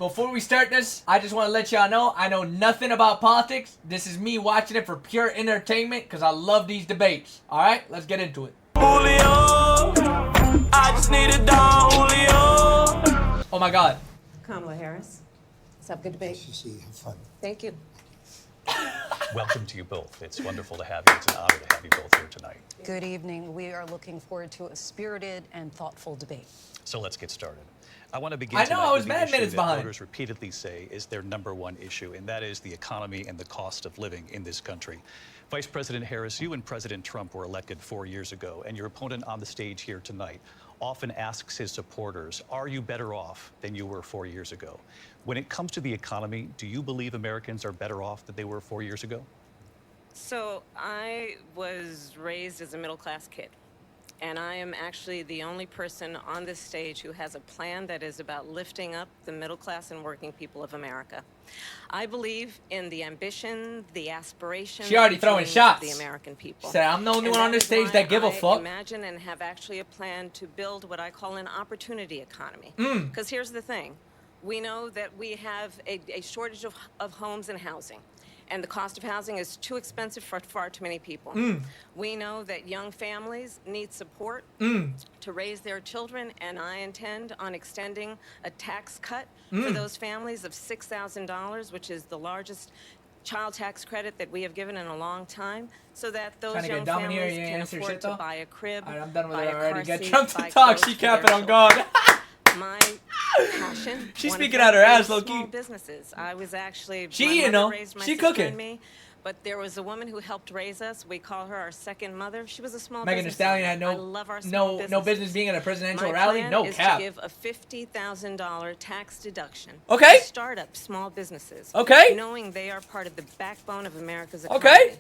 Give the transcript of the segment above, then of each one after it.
Before we start this, I just want to let y'all know I know nothing about politics. This is me watching it for pure entertainment because I love these debates. All right, let's get into it. Julio, I just need a Don Julio. Oh my God. Kamala Harris. What's up? Good debate. Nice to see you. Have fun. Thank you. Welcome to you both. It's wonderful to have you. It's an honor to have you both here tonight. Good evening. We are looking forward to a spirited and thoughtful debate. So let's get started. I want to begin I know, tonight I was with the mad issue minutes that behind. voters repeatedly say is their #1 issue, and that is the economy and the cost of living in this country. Vice President Harris, you and President Trump were elected 4 years ago, and your opponent on the stage here tonight often asks his supporters, are you better off than you were 4 years ago? When it comes to the economy, do you believe Americans are better off than they were 4 years ago? So I was raised as a middle-class kid, and I am actually the only person on this stage who has a plan that is about lifting up the middle class and working people of America. I believe in the ambition, the aspiration. She already throwing shots. The American people. She said, I'm the only And one on that this is stage why that give a I fuck. imagine and have actually a plan to build what I call an opportunity economy. Mm. Because here's the thing. We know that we have a shortage of homes and housing. And the cost of housing is too expensive for far too many people. Mm. We know that young families need support to raise their children, and I intend on extending a tax cut for those families of $6,000, which is the largest child tax credit that we have given in a long time, so that those Trying to young get dominated, families you ain't can answer afford shit, to though? buy a crib, All right, I'm done with buy it a already. car Get seat, Trump to buy talk. clothes She for their capping on children. God. My passion. She's one of speaking them out her ass, is low-key. Small businesses. I was actually. She my eating, mother though. raised my She sister cooking. and me, but there was a woman who helped raise us. We call her our second mother. She was a small Megan Thee business Stallion owner. had I love our small no businesses. business being at a presidential My rally. plan No is cap. to give a $50,000 tax deduction Okay. to startup small businesses. Okay. Knowing they are part of the backbone of America's Okay. economy.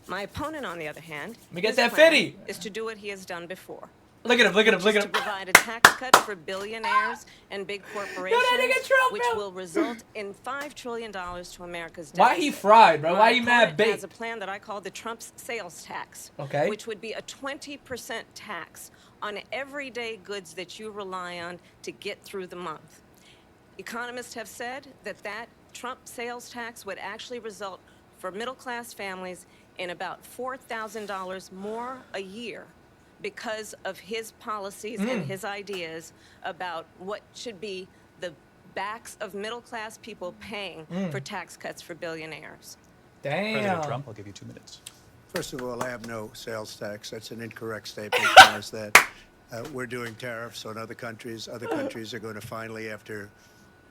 My opponent, on the other hand, me get his that plan 50. is to do what he has done before. Look at him, look at him, Which look is at to him. provide a tax cut for billionaires and big corporations, nigga Trump, which bro. will result in $5 trillion to America's deficit. Why he fried, bro? Why My he mad opponent bait? has a plan that I call the Trump's sales tax, Okay. which would be a 20% tax on everyday goods that you rely on to get through the month. Economists have said that Trump sales tax would actually result for middle-class families in about $4,000 more a year because of his policies and his ideas about what should be the backs of middle-class people paying for tax cuts for billionaires. President Damn. Trump, I'll give you 2 minutes. First of all, I have no sales tax. That's an incorrect statement. As far as that, we're doing tariffs on other countries. Other countries are going to finally, after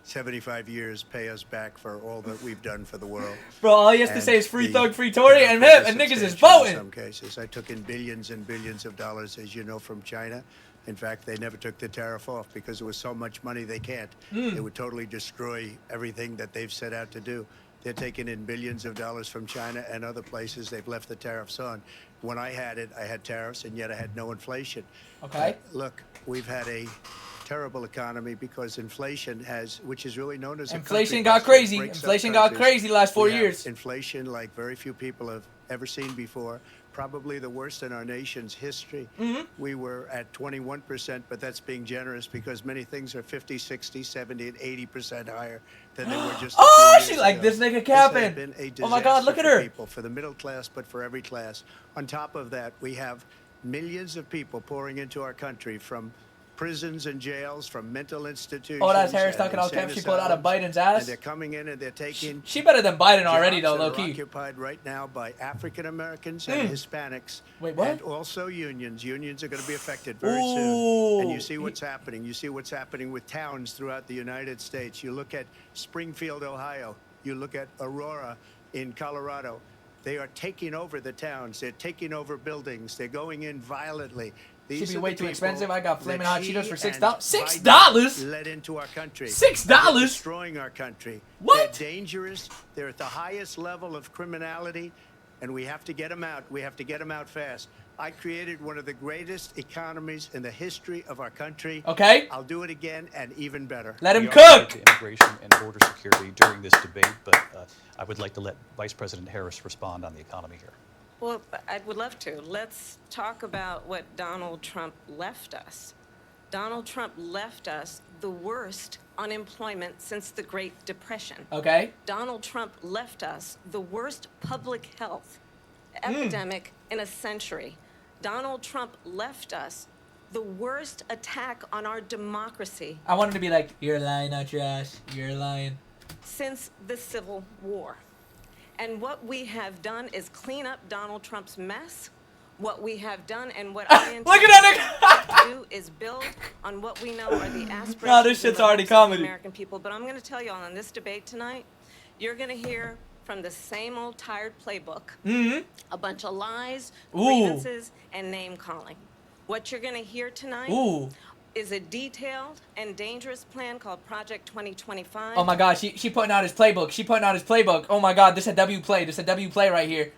75 years, pay us back for all that we've done for the world. Bro, all he has to And say is free the thug, free Tory, and tariff him, and niggas is substantial in voting. some cases. I took in billions and billions of dollars, as you know, from China. In fact, they never took the tariff off because there was so much money they can't. It would totally destroy everything that they've set out to do. They're taking in billions of dollars from China and other places. They've left the tariffs on. When I had it, I had tariffs, and yet I had no inflation. Okay. Look, we've had a terrible economy because inflation has, which is really known as a Inflation country got buster. It crazy. breaks up Inflation got countries. crazy the last 4 We have years. Inflation like very few people have ever seen before. Probably the worst in our nation's history. We were at 21%, but that's being generous because many things are 50, 60, 70, and 80% higher than they were just a Oh, few she years like ago. this nigga This capping. has been a Oh my God, look at disaster for her. people, for the middle class, but for every class. On top of that, we have millions of people pouring into our country from prisons and jails, from mental institutions. Oh, that's Harris and talking all insane cap. She pulled out of asylums. Biden's ass. And they're coming in and they're taking She better than Biden already, though, jobs that low are key. occupied right now by African Americans and Hispanics. Wait, what? And also unions. Unions are going to be affected very Ooh. soon. And you see what's happening. You see what's happening with towns throughout the United States. You look at Springfield, Ohio. You look at Aurora in Colorado. They are taking over the towns. They're taking over buildings. They're going in violently. Should be are way the too people expensive. I got that Flamin' Hot she Cheetos for $6. and Biden $6? led into our country. $6? They're destroying our country. What? They're dangerous. They're at the highest level of criminality, and we have to get them out. We have to get them out fast. I created one of the greatest economies in the history of our country. Okay. I'll do it again and even better. Let him We are committed cook. to immigration and border security during this debate, but I would like to let Vice President Harris respond on the economy here. Well, I would love to. Let's talk about what Donald Trump left us. Donald Trump left us the worst unemployment since the Great Depression. Okay. Donald Trump left us the worst public health epidemic in a century. Donald Trump left us the worst attack on our democracy. I wanted to be like, you're lying out your ass. You're lying. Since the Civil War. And what we have done is clean up Donald Trump's mess. What we have done and what I intend Look at that to do is build on what we know are the aspirations Nah, this shit's and the already hopes of the comedy. American people. But I'm going to tell you all, on this debate tonight, you're going to hear from the same old tired playbook. A bunch of lies, grievances, and name-calling. What you're going to hear tonight is a detailed and dangerous plan called Project 2025. Oh my God, she putting out his playbook. She putting out his playbook. Oh my God, this a W play. This a W play right here.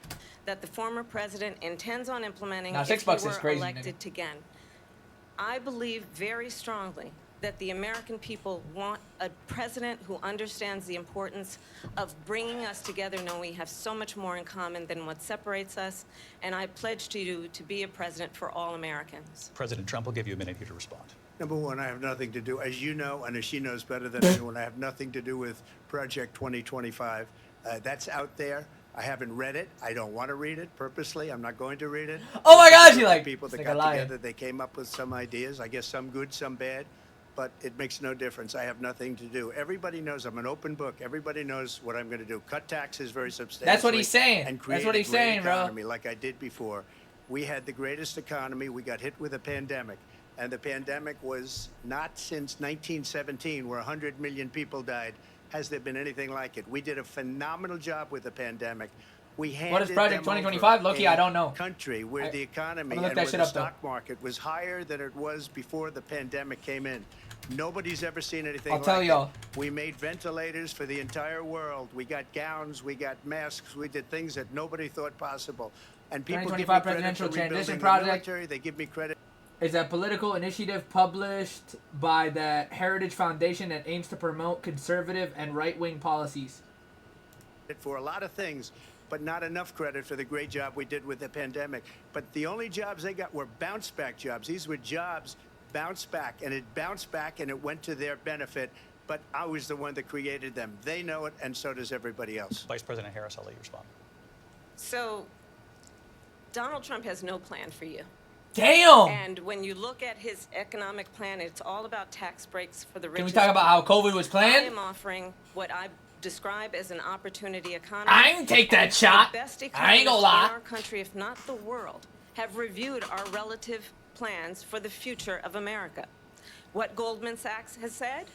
That the former president intends on implementing Now, if $6 he is were crazy, elected nigga. again. I believe very strongly that the American people want a president who understands the importance of bringing us together, knowing we have so much more in common than what separates us. And I pledge to you to be a president for all Americans. President Trump will give you a minute here to respond. Number one, I have nothing to do, as you know, and as she knows better than anyone, I have nothing to do with Project 2025. That's out there. I haven't read it. I don't want to read it purposely. I'm not going to read it. Oh my God, you like people that like got a lion. together. They came up with some ideas. I guess some good, some bad, but it makes no difference. I have nothing to do. Everybody knows I'm an open book. Everybody knows what I'm going to do. Cut taxes very substantially. That's what he's saying. And That's what he's create a great saying, bro. economy like I did before. We had the greatest economy. We got hit with a pandemic. And the pandemic was not since 1917, where 100 million people died, has there been anything like it. We did a phenomenal job with the pandemic. We handed What is Project them 2025? over Low-key, a I don't know. country where the economy I'm gonna look and that where shit the up, though. stock market was higher than it was before the pandemic came in. Nobody's ever seen anything I'll like tell it. y'all. We made ventilators for the entire world. We got gowns. We got masks. We did things that nobody thought possible. And people give me 2025 credit presidential for transition rebuilding the project. military. They give me credit. Is a political initiative published by the Heritage Foundation that aims to promote conservative and right-wing policies. For a lot of things, but not enough credit for the great job we did with the pandemic. But the only jobs they got were bounce-back jobs. These were jobs bounced back, and it bounced back, and it went to their benefit. But I was the one that created them. They know it, and so does everybody else. Vice President Harris, I'll let you respond. So, Donald Trump has no plan for you. Damn! And when you look at his economic plan, it's all about tax breaks for the richest. Can we talk about how COVID was I planned? am offering what I describe as an opportunity economy. I ain't take that And shot. The best I ain't gonna economists lie. in our country, if not the world, have reviewed our relative plans for the future of America. What Goldman Sachs has said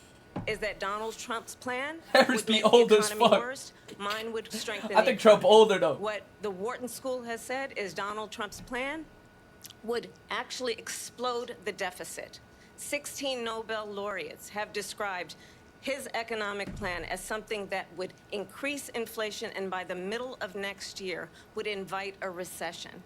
is that Donald Trump's plan Harris would be make old the as economy fuck. worse. Mine would strengthen I the think Trump economy. older though. What the Wharton School has said is Donald Trump's plan would actually explode the deficit. 16 Nobel laureates have described his economic plan as something that would increase inflation and by the middle of next year would invite a recession.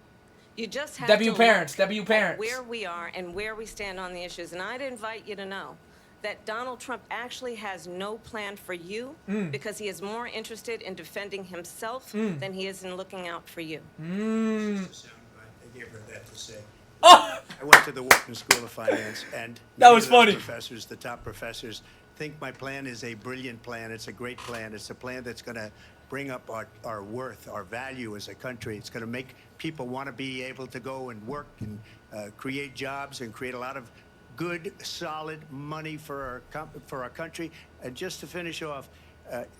You just have W to parents, look W at parents. where we are and where we stand on the issues. And I'd invite you to know that Donald Trump actually has no plan for you because he is more interested in defending himself than he is in looking out for you. I gave her that to say. Oh! I went to the Wharton School of Finance, and That many was of those funny. professors, the top professors, think my plan is a brilliant plan. It's a great plan. It's a plan that's going to bring up our worth, our value as a country. It's going to make people want to be able to go and work and create jobs and create a lot of good, solid money for our country. And just to finish off,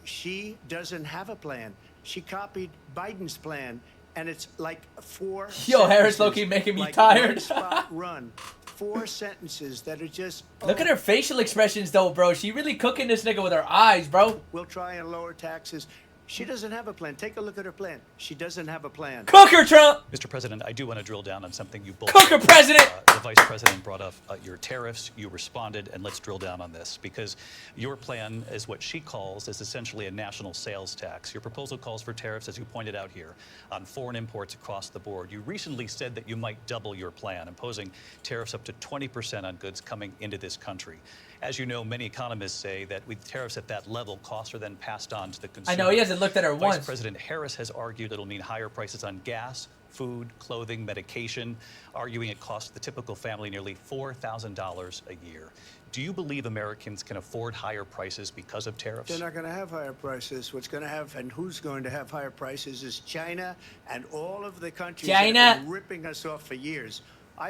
she doesn't have a plan. She copied Biden's plan, and it's like 4 Yo, Harris sentences, low-key making me like tired. one spot run. 4 sentences that are just... Look at her facial expressions though, bro. She really cooking this nigga with her eyes, bro. We'll try and lower taxes. She doesn't have a plan. Take a look at her plan. She doesn't have a plan. Cook her, Trump! Mr. President, I do want to drill down on something you both Cook her, President! The Vice President brought up your tariffs. You responded, and let's drill down on this, because your plan is what she calls is essentially a national sales tax. Your proposal calls for tariffs, as you pointed out here, on foreign imports across the board. You recently said that you might double your plan, imposing tariffs up to 20% on goods coming into this country. As you know, many economists say that with tariffs at that level, costs are then passed on to the consumer. I know, he hasn't looked at her once. Vice President Harris has argued it'll mean higher prices on gas, food, clothing, medication, arguing it costs the typical family nearly $4,000 a year. Do you believe Americans can afford higher prices because of tariffs? They're not going to have higher prices. What's going to have and who's going to have higher prices is China and all of the countries that have been ripping us off for years. I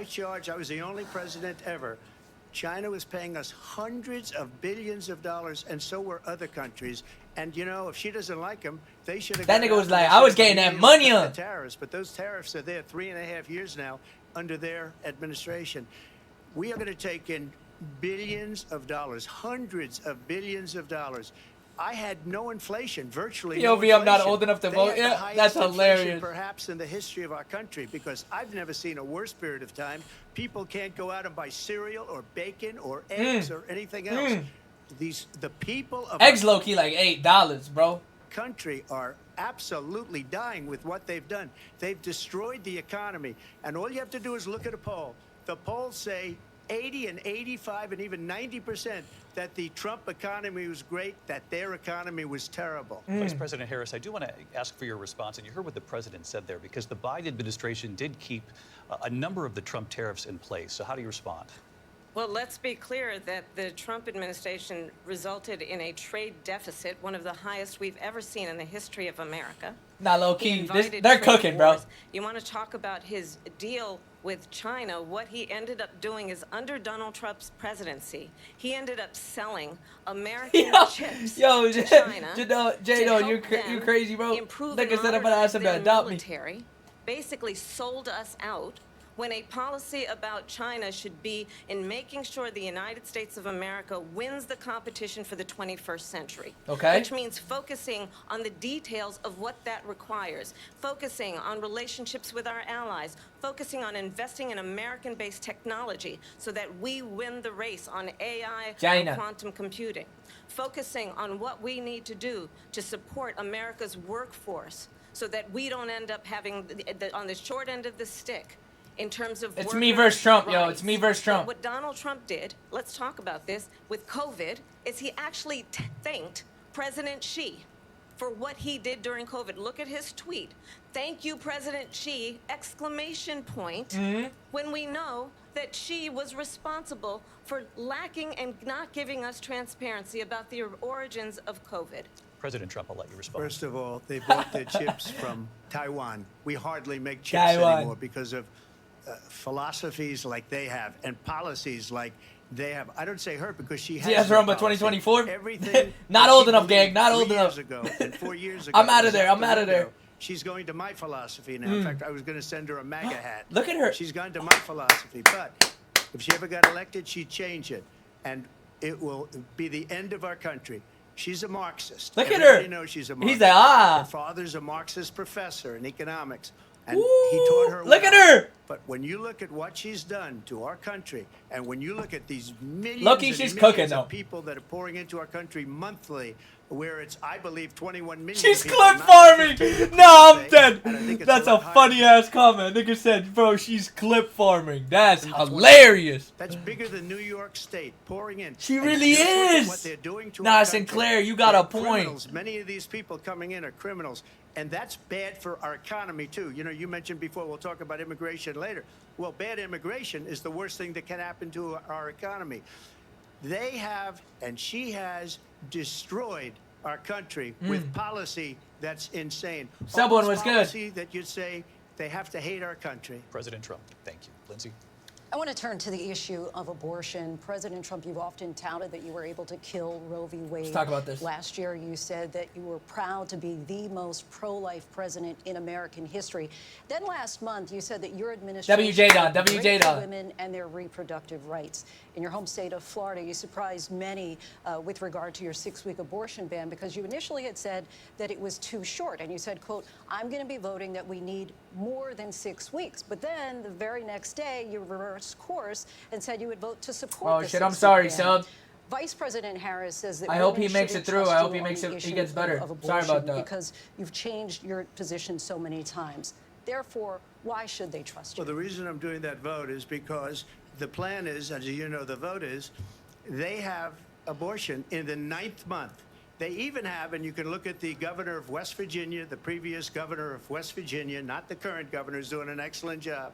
was the only president ever. China was paying us hundreds of billions of dollars, and so were other countries. And, you know, if she doesn't like them, they should have... That nigga was like, I was getting that money on. Tariffs, but those tariffs are there 3.5 years now under their administration. We are going to take in billions of dollars, hundreds of billions of dollars. I had no inflation, virtually no inflation. I'm not old enough to vote yet? That's hilarious. Perhaps in the history of our country, because I've never seen a worse period of time. People can't go out and buy cereal or bacon or eggs or anything else. The people of eggs low-key like $8, bro. Country are absolutely dying with what they've done. They've destroyed the economy. And all you have to do is look at a poll. The polls say 80 and 85 and even 90% that the Trump economy was great, that their economy was terrible. Vice President Harris, I do want to ask for your response, and you heard what the president said there, because the Biden administration did keep a number of the Trump tariffs in place. So how do you respond? Well, let's be clear that the Trump administration resulted in a trade deficit, one of the highest we've ever seen in the history of America. Not low-key. They're cooking, bro. You want to talk about his deal with China? What he ended up doing is, under Donald Trump's presidency, he ended up selling American chips to China. Jado, you crazy, bro. Nigga said I'm about to ask him to adopt me. Basically sold us out, when a policy about China should be in making sure the United States of America wins the competition for the 21st century. Okay. Which means focusing on the details of what that requires, focusing on relationships with our allies, focusing on investing in American-based technology so that we win the race on AI and quantum computing, focusing on what we need to do to support America's workforce so that we don't end up having, on the short end of the stick, in terms of it's me versus Trump, yo. It's me versus Trump. What Donald Trump did, let's talk about this, with COVID, is he actually thanked President Xi for what he did during COVID. Look at his tweet. Thank you, President Xi, exclamation point, when we know that Xi was responsible for lacking and not giving us transparency about the origins of COVID. President Trump, I'll let you respond. First of all, they bought their chips from Taiwan. We hardly make chips anymore because of philosophies like they have and policies like they have. I don't say her because she has. She has her own by 2024. Everything. Not old enough, gang. Not old enough. 4 years ago. I'm out of there. I'm out of there. She's going to my philosophy now. In fact, I was going to send her a MAGA hat. Look at her. She's gone to my philosophy. But if she ever got elected, she'd change it, and it will be the end of our country. She's a Marxist. Look at her. Everybody knows she's a Marxist. He's like, Her father's a Marxist professor in economics. And ooh, he taught her look at her. But when you look at what she's done to our country, and when you look at these millions she's and cooking, millions though. of people that are pouring into our country monthly, where it's, I believe, 21 million. She's people, clip not farming. 15, No, I'm dead. That's a higher. funny ass comment. Nigga said, bro, she's clip farming. That's hilarious. That's bigger than New York State pouring in. She really is. What they're doing to Nah, our Sinclair, country. you got a They're point. Criminals. Many of these people coming in are criminals. And that's bad for our economy, too. You know, you mentioned before, we'll talk about immigration later. Well, bad immigration is the worst thing that can happen to our economy. They have, and she has, destroyed our country with policy that's insane. Someone was good. Policy that you'd say they have to hate our country. President Trump, thank you. Lindsay? I want to turn to the issue of abortion. President Trump, you've often touted that you were able to kill Roe v. Wade. Let's talk about this. Last year, you said that you were proud to be the most pro-life president in American history. Then last month, you said that your administration WJ women and their reproductive rights. In your home state of Florida, you surprised many with regard to your 6-week abortion ban, because you initially had said that it was too short. And you said, quote, I'm going to be voting that we need more than 6 weeks. But then the very next day, you reversed course and said you would vote to support the 6-week I'm sorry, ban. sub. Vice President Harris says that I hope he women makes it shouldn't through. trust I hope you he makes on the it. He issue gets better. of Sorry about that. because you've changed your position so many times. Therefore, why should they trust you? Well, the reason I'm doing that vote is because the plan is, as you know, the vote is they have abortion in the 9th month. They even have, and you can look at the governor of West Virginia, the previous governor of West Virginia, not the current governor, is doing an excellent job,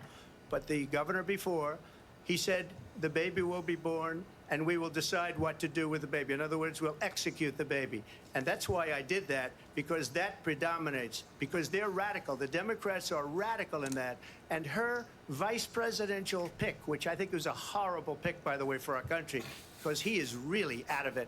but the governor before, he said the baby will be born and we will decide what to do with the baby. In other words, we'll execute the baby. And that's why I did that, because that predominates, because they're radical. The Democrats are radical in that. And her vice presidential pick, which I think was a horrible pick, by the way, for our country, because he is really out of it.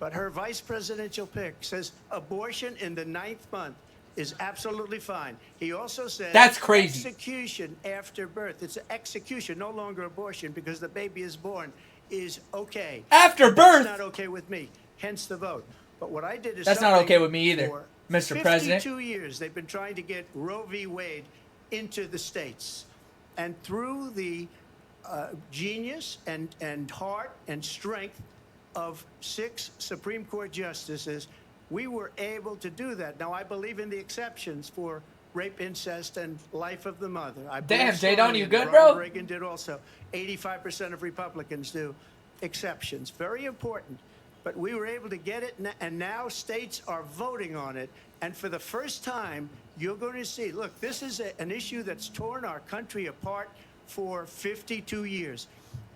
But her vice presidential pick says abortion in the 9th month is absolutely fine. He also said that's crazy. Execution after birth. It's an execution, no longer abortion, because the baby is born, is okay. After birth? That's not okay with me, hence the vote. But what I did is that's not okay with me either, Mr. President. 52 years they've been trying to get Roe v. Wade into the states. And through the genius and heart and strength of 6 Supreme Court justices, we were able to do that. Now, I believe in the exceptions for rape, incest, and life of the mother. Damn, J-Don, you good, Ronald bro? Reagan did also. 85% of Republicans do. Exceptions. Very important. But we were able to get it, and now states are voting on it. And for the first time, you're going to see, look, this is an issue that's torn our country apart for 52 years.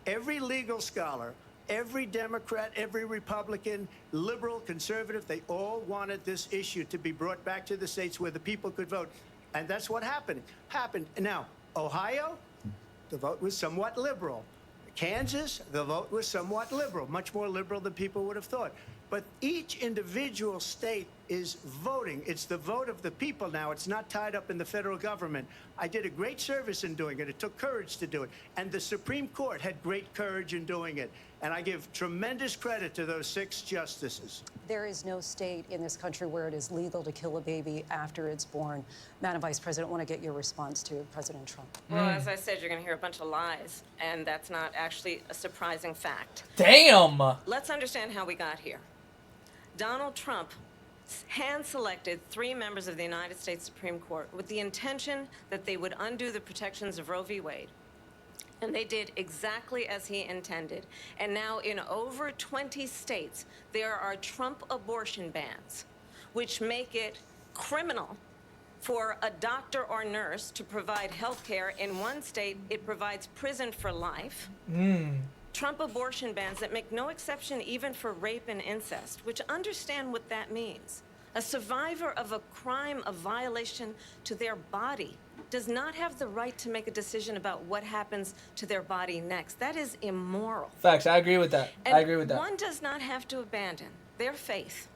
Every legal scholar, every Democrat, every Republican, liberal, conservative, they all wanted this issue to be brought back to the states where the people could vote. And that's what happened. Now, Ohio, the vote was somewhat liberal. Kansas, the vote was somewhat liberal, much more liberal than people would have thought. But each individual state is voting. It's the vote of the people now. It's not tied up in the federal government. I did a great service in doing it. It took courage to do it. And the Supreme Court had great courage in doing it. And I give tremendous credit to those 6 justices. There is no state in this country where it is legal to kill a baby after it's born. Madam Vice President, I want to get your response to President Trump. Well, as I said, you're going to hear a bunch of lies, and that's not actually a surprising fact. Damn. Let's understand how we got here. Donald Trump hand-selected 3 members of the United States Supreme Court with the intention that they would undo the protections of Roe v. Wade. And they did exactly as he intended. And now in over 20 states, there are Trump abortion bans, which make it criminal for a doctor or nurse to provide health care. In one state, it provides prison for life. Trump abortion bans that make no exception even for rape and incest, which understand what that means. A survivor of a crime of violation to their body does not have the right to make a decision about what happens to their body next. That is immoral. Facts. I agree with that. And I agree with that. one does not have to abandon their faith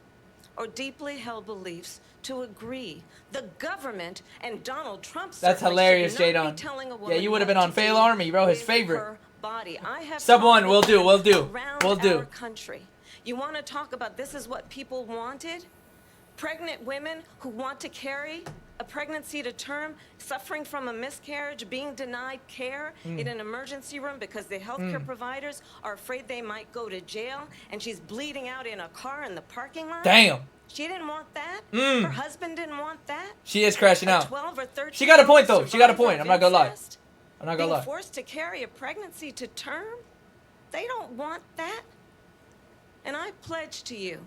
or deeply held beliefs to agree. The government and Donald Trump That's hilarious, J-Don. Yeah, you would have been on Fail Army, bro. His favorite. Body. I have Someone will do. We'll do. We'll do. Our country. You want to talk about this is what people wanted? Pregnant women who want to carry a pregnancy to term, suffering from a miscarriage, being denied care in an emergency room because the healthcare providers are afraid they might go to jail, and she's bleeding out in a car in the parking lot. Damn. She didn't want that. Her husband didn't want that. She is crashing out. 12 or 13 she got a point, though. She got a point. I'm not going to lie. I'm not going to lie. Being forced to carry a pregnancy to term? They don't want that. And I pledge to you,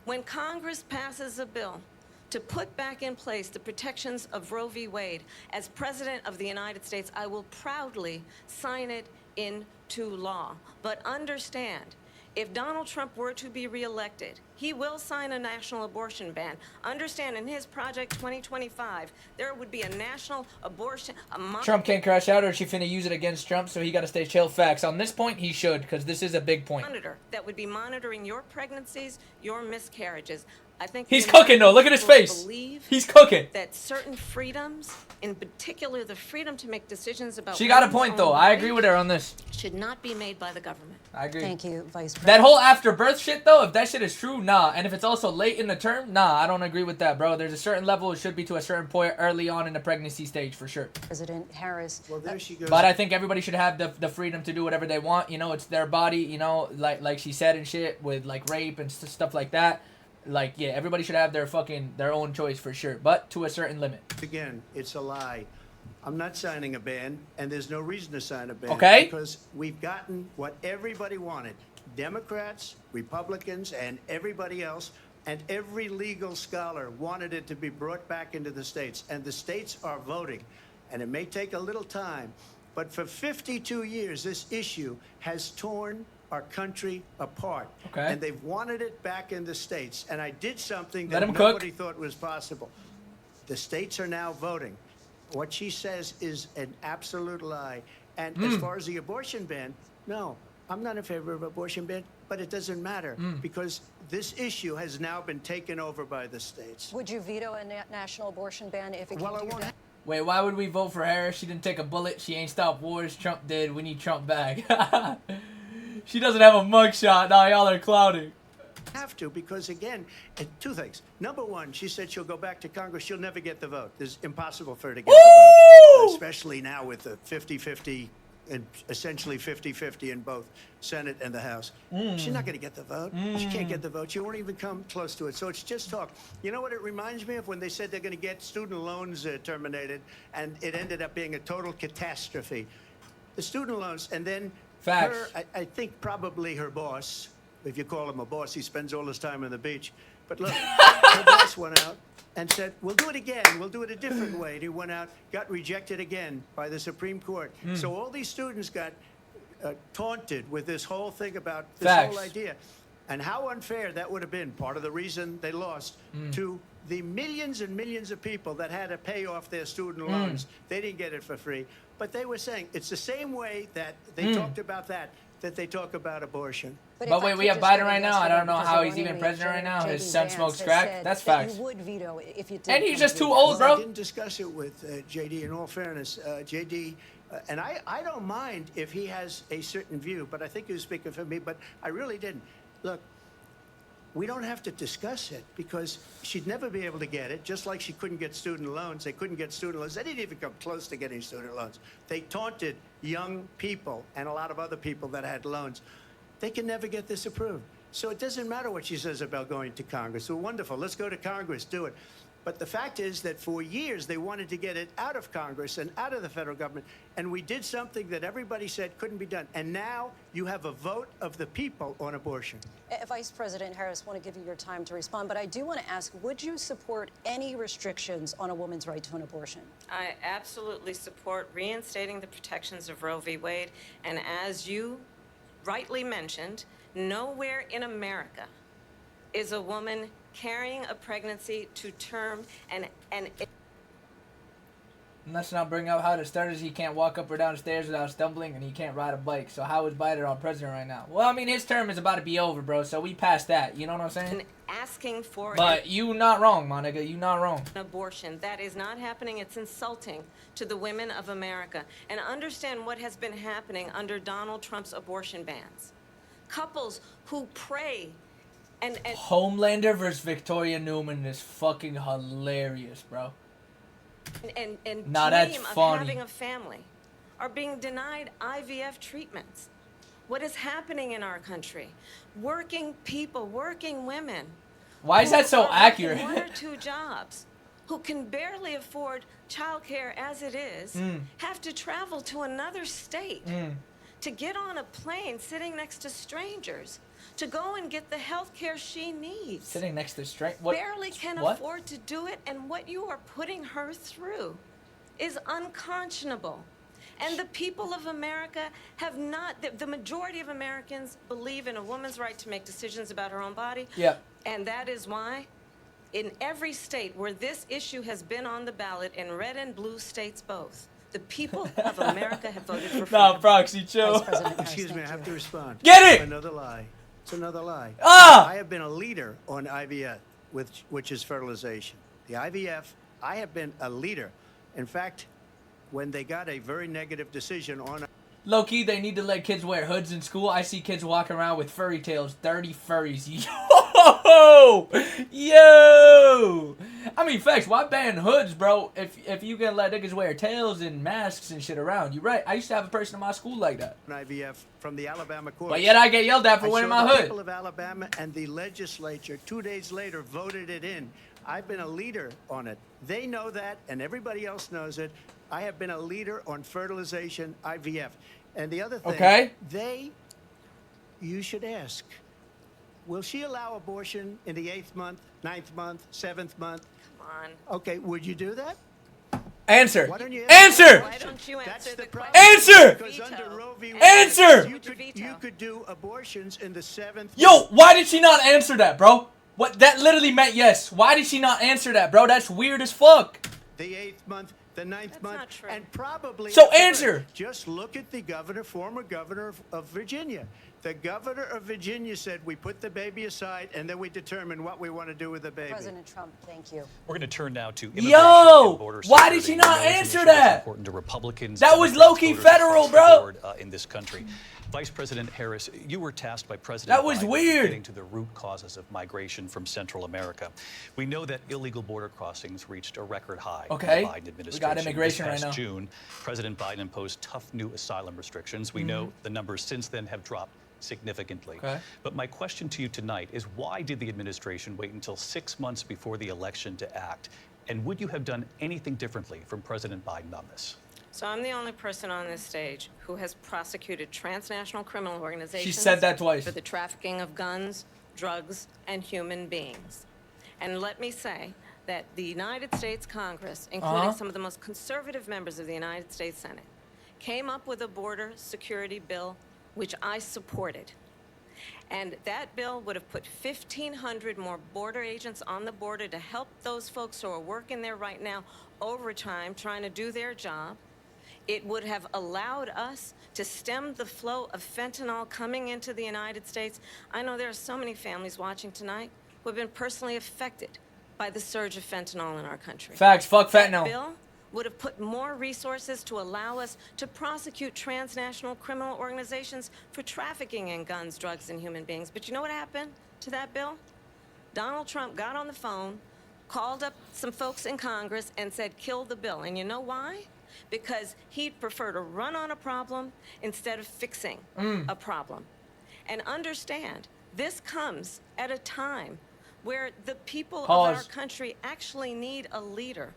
when Congress passes a bill to put back in place the protections of Roe v. Wade, as President of the United States, I will proudly sign it into law. But understand, if Donald Trump were to be reelected, he will sign a national abortion ban. Understand, in his Project 2025, there would be a national abortion... Trump can't crash out, or is she finna use it against Trump, so he got to stay chill. Facts. On this point, he should, because this is a big point. ...monitor that would be monitoring your pregnancies, your miscarriages. I think he's cooking, though. Look at his face. He's cooking. That certain freedoms, in particular the freedom to make decisions about... She got a point, though. I agree with her on this. ...should not be made by the government. I agree. Thank you, Vice President. That whole after-birth shit, though, if that shit is true, nah. And if it's also late in the term, nah, I don't agree with that, bro. There's a certain level it should be to a certain point early on in the pregnancy stage, for sure. President Harris. Well, there she goes. But I think everybody should have the freedom to do whatever they want. You know, it's their body, you know, like she said and shit, with, like, rape and stuff like that. Like, yeah, everybody should have their own choice, for sure, but to a certain limit. Again, it's a lie. I'm not signing a ban, and there's no reason to sign a ban. Okay. Because we've gotten what everybody wanted. Democrats, Republicans, and everybody else, and every legal scholar wanted it to be brought back into the states. And the states are voting. And it may take a little time, but for 52 years, this issue has torn our country apart. Okay. And they've wanted it back in the states. And I did something Let that 'em nobody cook. thought was possible. The states are now voting. What she says is an absolute lie. And as far as the abortion ban, no, I'm not in favor of abortion ban, but it doesn't matter because this issue has now been taken over by the states. Would you veto a national abortion ban if it Well, I came to won't. that? Wait, why would we vote for Harris? She didn't take a bullet. She ain't stopped wars. Trump did. We need Trump back. She doesn't have a mugshot. Now y'all are clowning. Have to because, again, two things. Number one, she said she'll go back to Congress. She'll never get the vote. It's impossible for her to get the vote, especially now with the 50-50 and essentially 50-50 in both Senate and the House. She's not going to get the vote. She can't get the vote. She won't even come close to it. So it's just talk. You know what it reminds me of? When they said they're going to get student loans terminated, and it ended up being a total catastrophe. The student loans, and then Facts. her, I think probably her boss, if you call him a boss, he spends all his time on the beach. But look, her boss went out and said, we'll do it again. We'll do it a different way. And he went out, got rejected again by the Supreme Court. So all these students got taunted with this whole thing about this Facts. whole idea. And how unfair that would have been, part of the reason they lost, to the millions and millions of people that had to pay off their student loans. They didn't get it for free. But they were saying it's the same way that they talked about that they talk about abortion. But if I wait, could we have just Biden get a right yes now. or I no, don't know because how the he's one even we- president right now. JD His son Vance smokes has crack. said That's that facts. You would veto it if you did. And he's come just to too the old, Well, bro. I didn't discuss it with JD. In all fairness, JD, and I don't mind if he has a certain view, but I think he was speaking for me, but I really didn't. Look, we don't have to discuss it because she'd never be able to get it, just like she couldn't get student loans. They couldn't get student loans. They didn't even come close to getting student loans. They taunted young people and a lot of other people that had loans. They can never get this approved. So it doesn't matter what she says about going to Congress. Well, wonderful. Let's go to Congress, do it. But the fact is that for years they wanted to get it out of Congress and out of the federal government. And we did something that everybody said couldn't be done. And now you have a vote of the people on abortion. Vice President Harris, I want to give you your time to respond, but I do want to ask, would you support any restrictions on a woman's right to an abortion? I absolutely support reinstating the protections of Roe v. Wade. And as you rightly mentioned, nowhere in America is a woman carrying a pregnancy to term and Let's not bring up how the starters he can't walk up or down the stairs without stumbling and he can't ride a bike. So how is Biden on president right now? Well, I mean, his term is about to be over, bro. So we passed that. You know what I'm saying? asking for But you not wrong, my nigga. You not wrong. an abortion. That is not happening. It's insulting to the women of America. And understand what has been happening under Donald Trump's abortion bans. Couples who pray and Homelander versus Victoria Newman is fucking hilarious, bro. Nah, that's dream of funny. having a family are being denied IVF treatments. What is happening in our country? Working people, working women. Why is that so who are accurate? working 1 or 2 jobs, who can barely afford childcare as it is, have to travel to another state to get on a plane sitting next to strangers to go and get the health care she needs. Sitting next to straight. What? Barely can What? afford to do it, and what you are putting her through is unconscionable. And the people of America have not, the majority of Americans believe in a woman's right to make decisions about her own body. Yeah. And that is why in every state where this issue has been on the ballot, in red and blue states both, the people of America have voted for freedom. Nah, Proxy, chill. Vice President Harris, Excuse me, I thank have you. to respond. Get it! Another lie. It's another lie. Ah! I have been a leader on IVF, which is fertilization. The IVF, I have been a leader. In fact, when they got a very negative decision on Low-key, they need to let kids wear hoods in school. I see kids walking around with furry tails. Dirty furries. Yo! Yo! I mean, facts, why ban hoods, bro, if you can let niggas wear tails and masks and shit around? You're right. I used to have a person in my school like that. IVF from the Alabama court. But yet I get yelled at for I wearing saw my the hood. people of Alabama and the legislature 2 days later voted it in. I've been a leader on it. They know that, and everybody else knows it. I have been a leader on fertilization, IVF. And the other thing, Okay. you should ask, will she allow abortion in the 8th month, 9th month, 7th month? Come on. Okay, would you do that? Answer. Why don't you Answer. Why don't you That's answer the problem. question? Answer! Because under Roe v. Wade, Answer! You could do abortions in the 7th. Yo, why did she not answer that, bro? What? That literally meant yes. Why did she not answer that, bro? That's weird as fuck. The 8th month, the 9th That's month, not true. and probably. So answer. Just look at the governor, former governor of Virginia. The governor of Virginia said we put the baby aside and then we determine what we want to do with the baby. President Trump, thank you. We're going to turn now to immigration Yo, and border why did security. she not We know it's an answer issue that's that? important to Republicans. That was Democrats, low-key voters federal, across the bro. board, in this country. Vice President Harris, you were tasked by President That was Biden weird. with getting to the root causes of migration from Central America. We know that illegal border crossings reached a record high Okay. in the Biden We administration. got immigration this right past now. June, President Biden imposed tough new asylum restrictions. We know the numbers since then have dropped significantly. Okay. But my question to you tonight is, why did the administration wait until 6 months before the election to act? And would you have done anything differently from President Biden on this? So I'm the only person on this stage who has prosecuted transnational criminal organizations. She said that twice. For the trafficking of guns, drugs, and human beings. And let me say that the United States Congress, including some of the most conservative members of the United States Senate, came up with a border security bill which I supported. And that bill would have put 1,500 more border agents on the border to help those folks who are working there right now overtime trying to do their job. It would have allowed us to stem the flow of fentanyl coming into the United States. I know there are so many families watching tonight who have been personally affected by the surge of fentanyl in our country. Facts. Fuck That fentanyl. bill would have put more resources to allow us to prosecute transnational criminal organizations for trafficking in guns, drugs, and human beings. But you know what happened to that bill? Donald Trump got on the phone, called up some folks in Congress, and said, kill the bill. And you know why? Because he'd prefer to run on a problem instead of fixing a problem. And understand, this comes at a time where the people of our country actually need a leader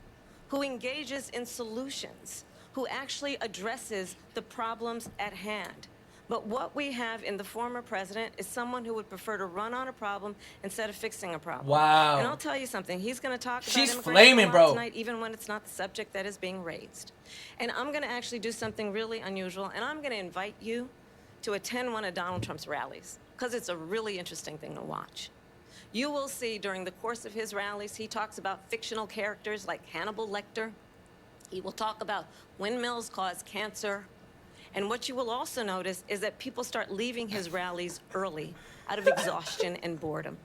who engages in solutions, who actually addresses the problems at hand. But what we have in the former president is someone who would prefer to run on a problem instead of fixing a problem. Wow. And I'll tell you something, he's going to talk about She's immigration flaming, a lot bro. tonight, even when it's not the subject that is being raised. And I'm going to actually do something really unusual, and I'm going to invite you to attend one of Donald Trump's rallies, because it's a really interesting thing to watch. You will see during the course of his rallies, he talks about fictional characters like Hannibal Lecter. He will talk about windmills cause cancer. And what you will also notice is that people start leaving his rallies early out of exhaustion and boredom.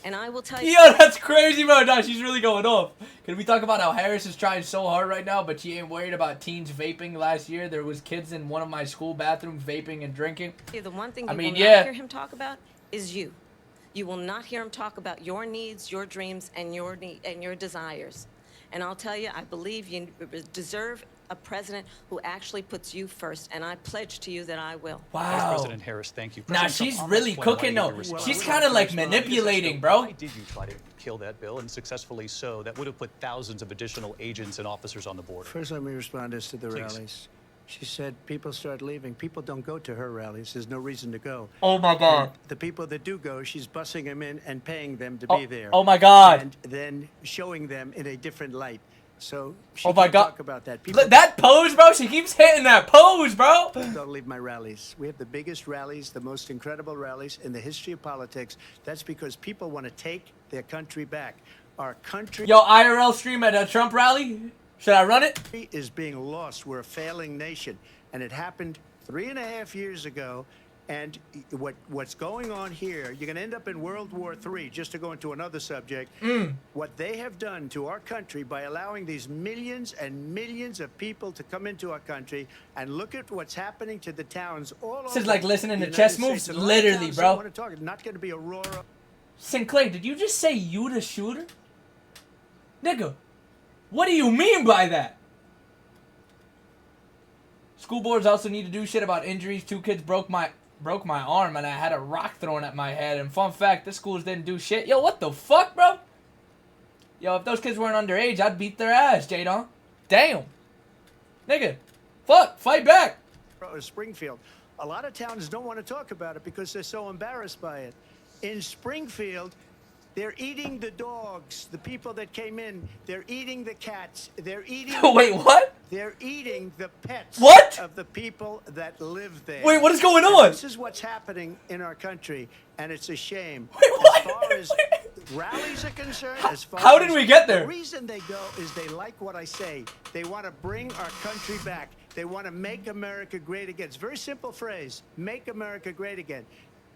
And I will tell you... Yo, that's crazy, bro. No, she's really going off. Can we talk about how Harris is trying so hard right now, but she ain't worried about teens vaping? Last year, there was kids in one of my school bathrooms vaping and drinking. The one thing you I mean, will yeah. not hear him talk about is you. You will not hear him talk about your needs, your dreams, and your desires. And I'll tell you, I believe you deserve a president who actually puts you first, and I pledge to you that I will. Wow. Vice President Harris, thank you. Nah, President she's Trump, really on this point, cooking I though. wanna get your She's response. kind of like manipulating, bro. Why did you try to kill that bill, and successfully so? That would have put thousands of additional agents and officers on the border. First, let me respond as to the Please. rallies. She said people start leaving. People don't go to her rallies. There's no reason to go. Oh my God. And the people that do go, she's bussing them in and paying them to Oh, be there. oh my God. And then showing them in a different light. So she Oh my can't God. talk about that. People Look, that pose, bro. She keeps hitting that pose, bro. don't leave my rallies. We have the biggest rallies, the most incredible rallies in the history of politics. That's because people want to take their country back. Our country Yo, IRL stream at a Trump rally. Should I run it? is being lost. We're a failing nation. And it happened 3.5 years ago. And what's going on here, you're going to end up in World War III, just to go into another subject. What they have done to our country by allowing these millions and millions of people to come into our country, and look at what's happening to the towns all over. This is like listening to the chess United moves, States. And a lot of literally, towns bro. don't want to talk. It's not going to be Aurora. Sinclair, did you just say you the shooter? Nigga, what do you mean by that? School boards also need to do shit about injuries. 2 kids broke my arm and I had a rock thrown at my head. And fun fact, the schools didn't do shit. Yo, what the fuck, bro? Yo, if those kids weren't underage, I'd beat their ass, Jadon. Damn. Nigga, fuck, fight back. Springfield. A lot of towns don't want to talk about it because they're so embarrassed by it. In Springfield, they're eating the dogs, the people that came in. They're eating the cats. They're eating. Wait, what? They're eating the pets What? of the people that live there. Wait, what is going And on? this is what's happening in our country, and it's a shame. Wait, what? As far as rallies are concerned, as far How as did we get there? The reason they go is they like what I say. They want to bring our country back. They want to make America great again. It's a very simple phrase, make America great again.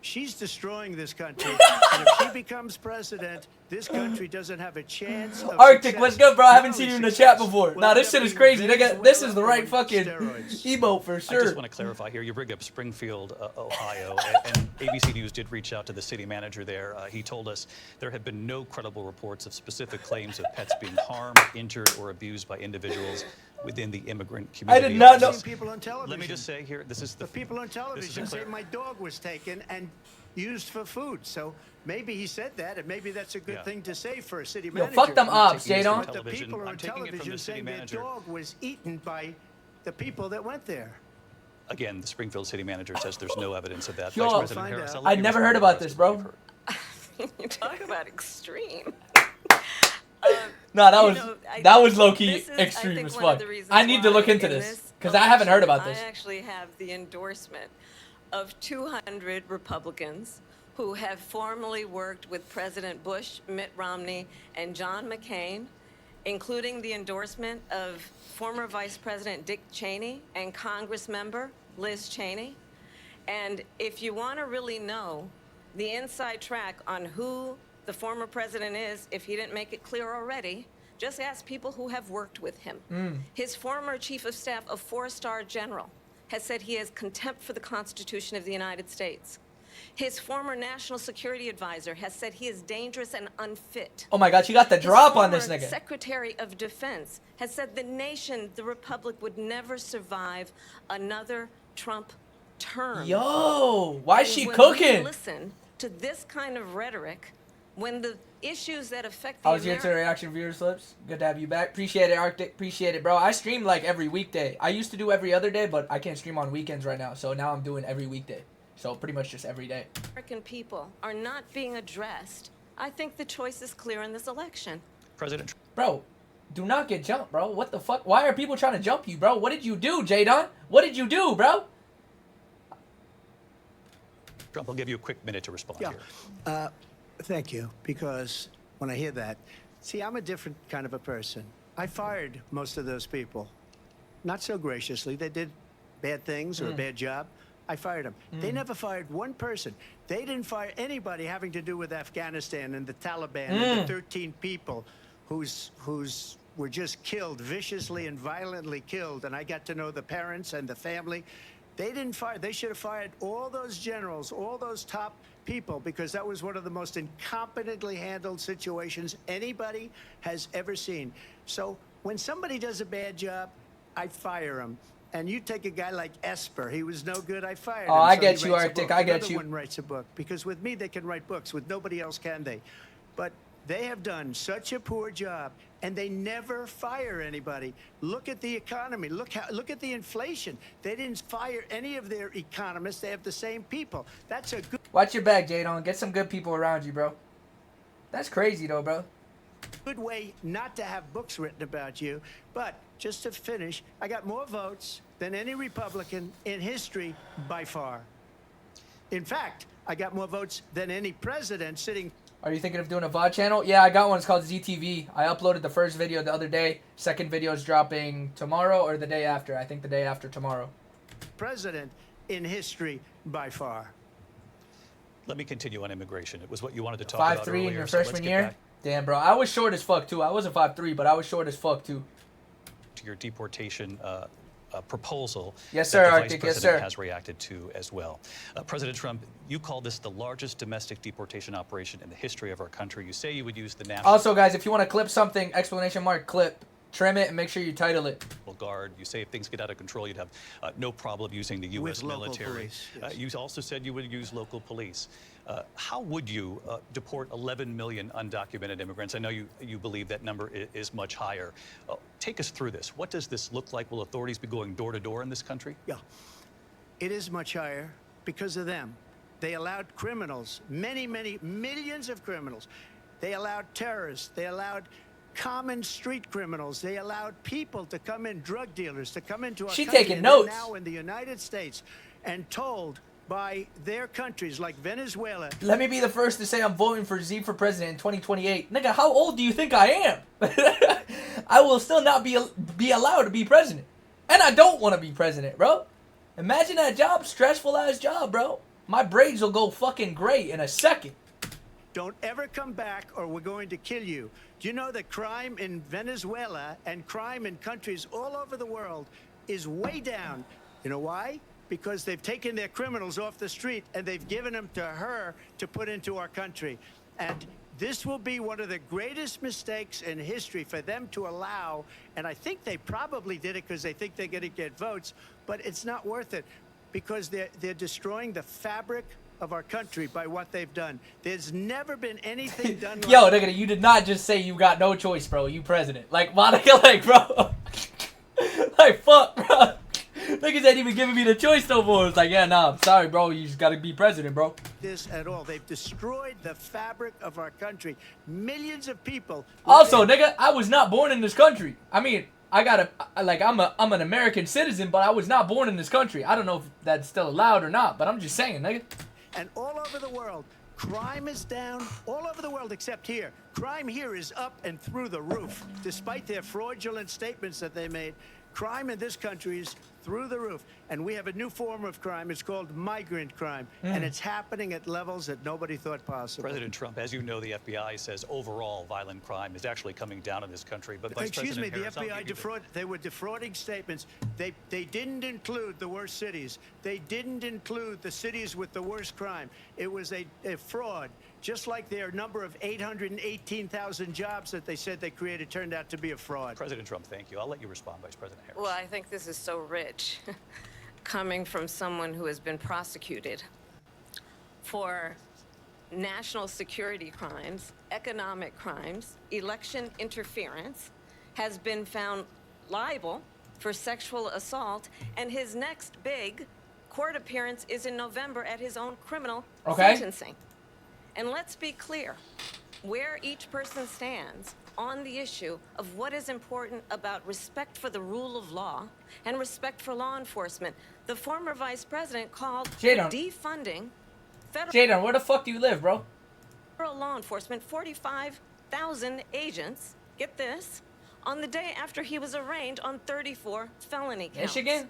She's destroying this country. And if she becomes president, this country doesn't have a chance of Arctic, success. what's good, bro? I haven't Not seen you in only the chat success, before. we'll Nah, this end shit up is crazy. being This is the Venezuela right on fucking steroids. emote for I sure. just want to clarify here. You bring up Springfield, Ohio, and ABC News did reach out to the city manager there. He told us there have been no credible reports of specific claims of pets being harmed, injured, or abused by individuals within the immigrant community. I did not know. I've seen people on television. Let me just say here, this is The people on television say clear- my dog was taken and used for food. So maybe he said that, and maybe that's a good Yeah. thing to say for a city Yo, manager. fuck them ops, taking this from Jadon. But the television. people I'm on taking it from television the city saying their manager. dog was eaten by the people that went there. Again, the Springfield city manager says there's no evidence of that. Yo, Vice We'll President find Harris, out. I'll let I'd you never respond heard to about the this, rest of what bro. you've heard. You talk about extreme. Nah, You know, that was low key this is, extreme I think, as one of fuck. the reasons I need to why look into in this because I haven't heard about election, this. I actually have the endorsement of 200 Republicans who have formerly worked with President Bush, Mitt Romney, and John McCain, including the endorsement of former Vice President Dick Cheney and Congress member Liz Cheney. And if you want to really know the inside track on who the former president is, if he didn't make it clear already, just ask people who have worked with him. His former chief of staff, a four-star general, has said he has contempt for the Constitution of the United States. His former national security advisor has said he is dangerous and unfit. Oh my god, she got the His drop on this former nigga. Secretary of Defense has said the nation, the republic, would never survive another Trump term. Yo, why is And she when cooking? we listen to this kind of rhetoric, when the issues that affect the I was here to American reaction viewer slips. Good to have you back. Appreciate it, Arctic. Appreciate it, bro. I stream like every weekday. I used to do every other day, but I can't stream on weekends right now. So now I'm doing every weekday. So pretty much just every day. people are not being addressed, I think the choice is clear in this election. President Bro, do not get jumped, bro. What the fuck? Why are people trying to jump you, bro? What did you do, Jadon? What did you do, bro? Trump, I'll give you a quick minute to respond Yeah. here. Thank you, because when I hear that, see, I'm a different kind of a person. I fired most of those people. Not so graciously. They did bad things or a bad job. I fired them. They never fired one person. They didn't fire anybody having to do with Afghanistan and the Taliban and the 13 people whose were just killed, viciously and violently killed. And I got to know the parents and the family. They didn't fire. They should have fired all those generals, all those top people, because that was one of the most incompetently handled situations anybody has ever seen. So when somebody does a bad job, I fire him. And you take a guy like Esper, he was no good, I fired him. Oh, I So get he you, writes a Arctic, book. I get Another you. one writes a book, because with me they can write books, with nobody else can they. But they have done such a poor job, and they never fire anybody. Look at the economy. Look at the inflation. They didn't fire any of their economists. They have the same people. That's a Watch your back, Jadon. Get some good people around you, bro. That's crazy, though, bro. good way not to have books written about you. But just to finish, I got more votes than any Republican in history by far. In fact, I got more votes than any president sitting. Are you thinking of doing a VOD channel? Yeah, I got one. It's called ZTV. I uploaded the first video the other day. Second video is dropping tomorrow or the day after. I think the day after tomorrow. President in history by far. Let me continue on immigration. It was what you wanted to talk about 5'3" earlier. in your so let's freshman get year? back Damn, bro. I was short as fuck, too. I wasn't 5'3", but I was short as fuck, too. to your deportation proposal. Yes, that sir, the Vice Arctic. Yes, President sir. has reacted to as well. President Trump, you call this the largest domestic deportation operation in the history of our country. You say you would use the National Also, guys, if you want to clip something, exclamation mark clip, trim it and make sure you title it. Guard. You say if things get out of control, you'd have no problem using the U.S. With local military. police, yes. You also said you would use local police. How would you deport 11 million undocumented immigrants? I know you believe that number is much higher. Take us through this. What does this look like? Will authorities be going door to door in this country? Yeah. It is much higher because of them. They allowed criminals, many millions of criminals. They allowed terrorists. They allowed common street criminals. They allowed people to come in, drug dealers, to come into our country. Taking notes. Now in the United States and told by their countries like Venezuela. Let me be the first to say I'm voting for Z for president in 2028. Nigga, how old do you think I am? I will still not be allowed to be president. And I don't want to be president, bro. Imagine that job, stressful ass job, bro. My braids will go fucking gray in a second. Don't ever come back or we're going to kill you. Do you know that crime in Venezuela and crime in countries all over the world is way down? You know why? Because they've taken their criminals off the street and they've given them to her to put into our country. And this will be one of the greatest mistakes in history for them to allow. And I think they probably did it because they think they're going to get votes, but it's not worth it because they're destroying the fabric of our country by what they've done. There's never been anything done like Yo, nigga, you did not just say you got no choice, bro. You president. Like, Monica, like, bro. Like, fuck, bro. Niggas ain't even giving me the choice no more. It's like, yeah, nah, I'm sorry, bro. You just gotta be president, bro. This at all. They've destroyed the fabric of our country. Millions of people. Also, nigga, I was not born in this country. I mean, I'm an American citizen, but I was not born in this country. I don't know if that's still allowed or not, but I'm just saying, nigga. And all over the world, crime is down all over the world except here. Crime here is up and through the roof. Despite their fraudulent statements that they made, crime in this country is through the roof. And we have a new form of crime. It's called migrant crime. And it's happening at levels that nobody thought possible. President Trump, as you know, the FBI says overall violent crime is actually coming down in this country. But Vice President Harris, the FBI they were defrauding statements. They didn't include the worst cities. They didn't include the cities with the worst crime. It was a fraud. Just like their number of 818,000 jobs that they said they created turned out to be a fraud. President Trump, thank you. I'll let you respond, Vice President Harris. Well, I think this is so rich, coming from someone who has been prosecuted for national security crimes, economic crimes, election interference, has been found liable for sexual assault, and his next big court appearance is in November at his own criminal sentencing. And let's be clear, where each person stands on the issue of what is important about respect for the rule of law and respect for law enforcement. The former vice president called defunding federal... Jadon, where the fuck do you live, bro? Federal law enforcement, 45,000 agents, get this, on the day after he was arraigned on 34 felony counts. Michigan?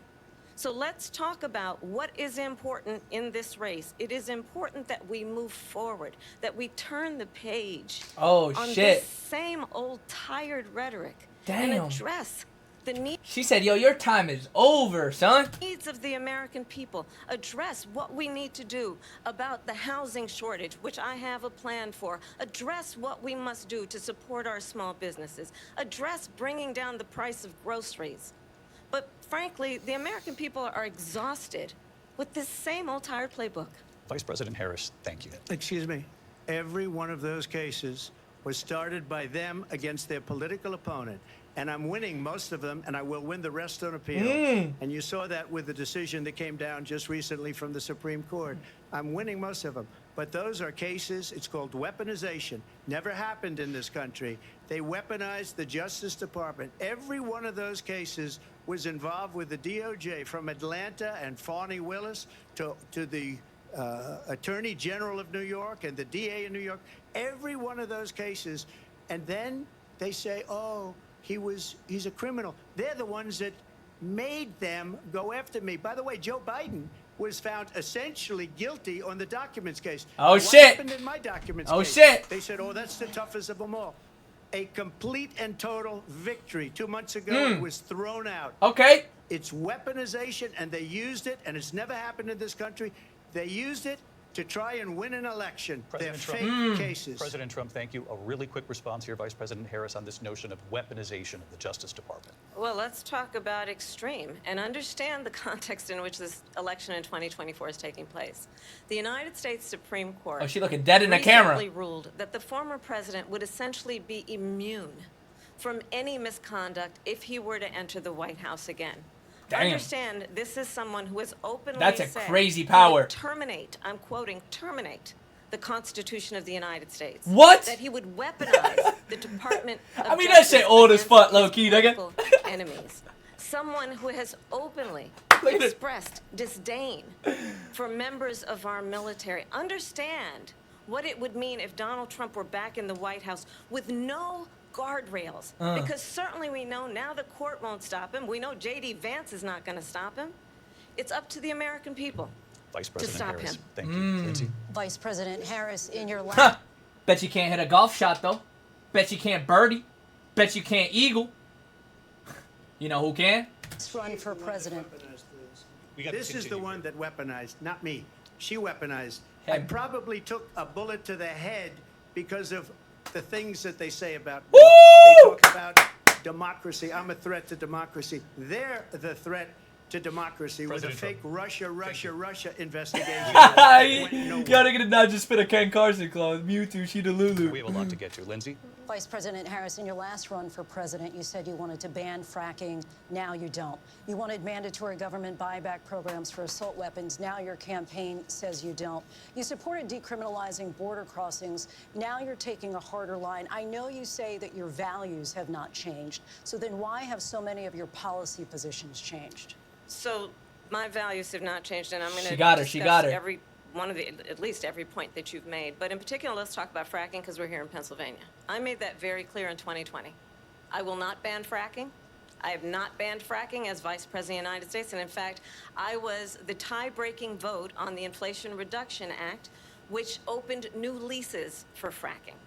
So let's talk about what is important in this race. It is important that we move forward, that we turn the page on this same old tired rhetoric and address the needs. She said, yo, your time is over, son. Needs of the American people. Address what we need to do about the housing shortage, which I have a plan for. Address what we must do to support our small businesses. Address bringing down the price of groceries. But frankly, the American people are exhausted with this same old tired playbook. Vice President Harris, thank you. Excuse me. Every one of those cases was started by them against their political opponent. And I'm winning most of them, and I will win the rest on appeal. And you saw that with the decision that came down just recently from the Supreme Court. I'm winning most of them. But those are cases, it's called weaponization. Never happened in this country. They weaponized the Justice Department. Every one of those cases was involved with the DOJ, from Atlanta and Fani Willis to the Attorney General of New York and the DA in New York. Every one of those cases. And then they say, oh, he's a criminal. They're the ones that made them go after me. By the way, Joe Biden was found essentially guilty on the documents case. Oh, what shit. happened in my documents Oh, case? shit. They said, oh, that's the toughest of them all. A complete and total victory. 2 months ago, it was thrown out. Okay. It's weaponization, and they used it, and it's never happened in this country. They used it to try and win an election. They're fake cases. President Trump, thank you. A really quick response here, Vice President Harris, on this notion of weaponization of the Justice Department. Well, let's talk about extreme and understand the context in which this election in 2024 is taking place. The United States Supreme Court she looking dead in the camera. recently ruled that the former president would essentially be immune from any misconduct if he were to enter the White House again. Damn. Understand, this is someone who has openly That's a said crazy he power. would terminate, I'm quoting, terminate the Constitution of the United States. What? That he would weaponize the Department of I mean, that Justice shit old as against fuck, his low-key, nigga. political enemies. Someone who has openly Look at it. expressed disdain for members of our military. Understand what it would mean if Donald Trump were back in the White House with no guardrails. Because certainly we know now the court won't stop him. We know J.D. Vance is not going to stop him. It's up to the American people. Vice President stop Harris. him. Thank you. Lindsay. Vice President Harris, in your Huh. last Bet you can't hit a golf shot, though. Bet you can't birdie. Bet you can't eagle. You know who can? run for president. This is the one that weaponized, not me. She weaponized. I Him. probably took a bullet to the head because of the things that they say about me. Woo! They talk about democracy. I'm a threat to democracy. They're the threat to democracy President with a fake Trump. Russia investigation. Y'all gonna not just spit a Ken Carson clause. Mewtwo, she the Lulu. We have a lot to get to. Lindsay? Vice President Harris, in your last run for president, you said you wanted to ban fracking. Now you don't. You wanted mandatory government buyback programs for assault weapons. Now your campaign says you don't. You supported decriminalizing border crossings. Now you're taking a harder line. I know you say that your values have not changed. So then why have so many of your policy positions changed? So my values have not changed, and I'm going to She got her. every one of the, at least every point that you've made. But in particular, let's talk about fracking because we're here in Pennsylvania. I made that very clear in 2020. I will not ban fracking. I have not banned fracking as Vice President of the United States, and in fact, I was the tie-breaking vote on the Inflation Reduction Act, which opened new leases for fracking.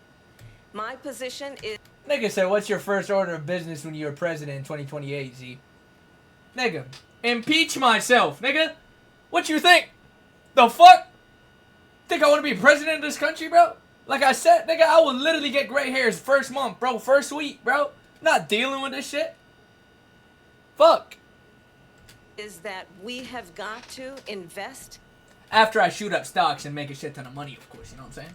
My position is... Nigga said, what's your first order of business when you were president in 2028, Z? Nigga, impeach myself, nigga. What you think? The fuck? Think I want to be president of this country, bro? Like I said, nigga, I will literally get gray hairs first month, bro. First week, bro. Not dealing with this shit. Fuck. is that we have got to invest After I shoot up stocks and make a shit ton of money, of course, you know what I'm saying?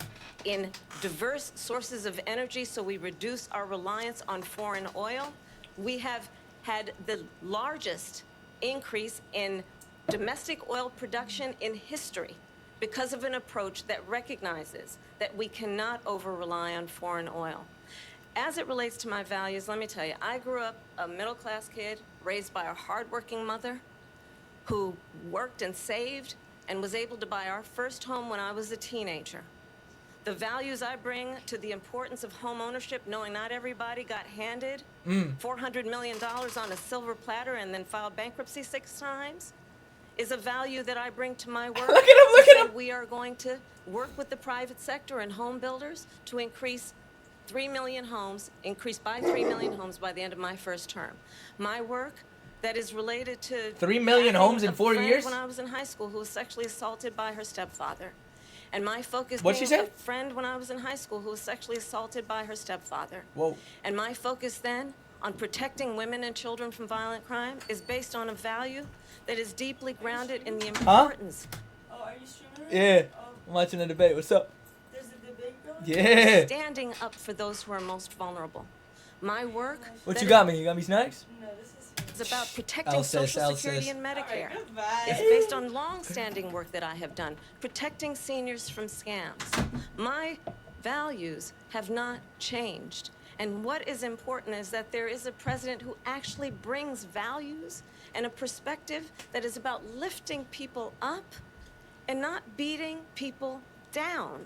in diverse sources of energy so we reduce our reliance on foreign oil. We have had the largest increase in domestic oil production in history because of an approach that recognizes that we cannot over-rely on foreign oil. As it relates to my values, let me tell you, I grew up a middle-class kid raised by a hardworking mother who worked and saved and was able to buy our first home when I was a teenager. The values I bring to the importance of home ownership, knowing not everybody got handed $400 million on a silver platter and then filed bankruptcy 6 times, is a value that I bring to my work. Look at him. We are going to work with the private sector and home builders to increase 3 million homes, increase by 3 million homes by the end of my first term. My work that is related to 3 million having homes in a 4 friend years? when I was in high school who was sexually assaulted by her stepfather. And my focus What'd she being say? a friend when I was in high school who was sexually assaulted by her stepfather. Whoa. And my focus then on protecting women and children from violent crime is based on a value that is deeply grounded in the importance Oh, are you streaming? Yeah. I'm watching the debate. What's up? There's a debate going? Yeah. standing up for those who are most vulnerable. My work What that you got me? You got me snacks? No, this is is about protecting L says, Social L Security says. and Medicare. goodbye. It's based on long-standing work that I have done, protecting seniors from scams. My values have not changed. And what is important is that there is a president who actually brings values and a perspective that is about lifting people up and not beating people down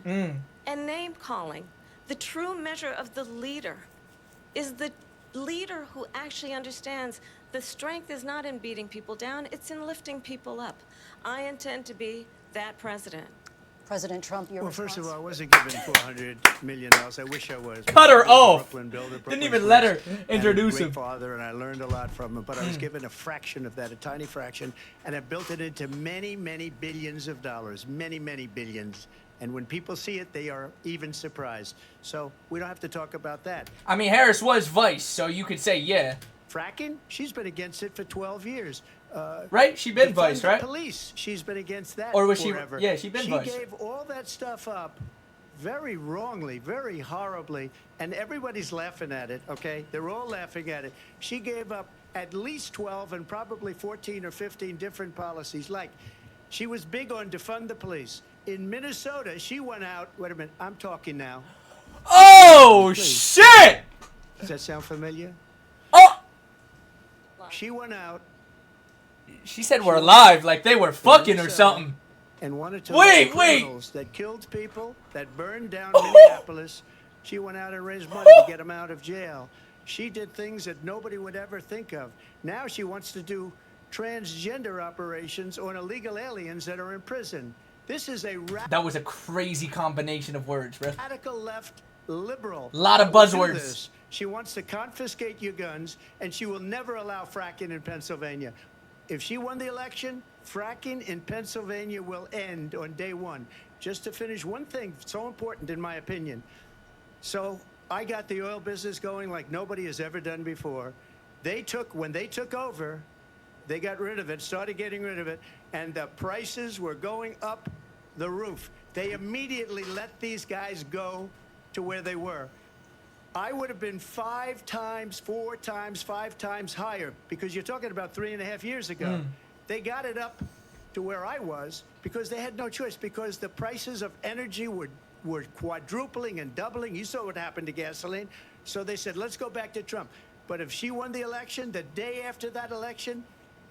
and name-calling. The true measure of the leader is the leader who actually understands the strength is not in beating people down, it's in lifting people up. I intend to be that president. President Trump, your Well, first of all, I response? wasn't given $400 million. I wish I was. Cut her I was a off. Brooklyn builder, Didn't Brooklyn even Bridge, let her and introduce a great him. father, and I learned a lot from him. But I was given a fraction of that, a tiny fraction, and I built it into many, many billions of dollars, many, many billions. And when people see it, they are even surprised. So we don't have to talk about that. I mean, Harris was vice, so you could say yeah. Fracking? She's been against it for 12 years. Right? She been Defund vice, the right? Police. She's been against that Or was she- forever. yeah, she been vice. She gave all that stuff up very wrongly, very horribly, and everybody's laughing at it, okay? They're all laughing at it. She gave up at least 12 and probably 14 or 15 different policies. Like, she was big on defund the police. In Minnesota, she went out, wait a minute, I'm talking now. Oh, Please. shit! Does that sound familiar? Oh! She went out. She said we're alive, like they were fucking or something. And wanted to Wait, let wait. criminals that killed people, that burned down Minneapolis. She went out and raised money to get them out of jail. She did things that nobody would ever think of. Now she wants to do transgender operations on illegal aliens that are in prison. This is a That was a crazy combination of words, bro. radical left liberal. Lot of that will do buzzwords. this. She wants to confiscate your guns, and she will never allow fracking in Pennsylvania. If she won the election, fracking in Pennsylvania will end on day one. Just to finish, one thing so important in my opinion. So I got the oil business going like nobody has ever done before. When they took over, they got rid of it, started getting rid of it, and the prices were going up the roof. They immediately let these guys go to where they were. I would have been 5 times, 4 times, 5 times higher, because you're talking about 3.5 years ago. They got it up to where I was because they had no choice, because the prices of energy were quadrupling and doubling. You saw what happened to gasoline. So they said, let's go back to Trump. But if she won the election, the day after that election,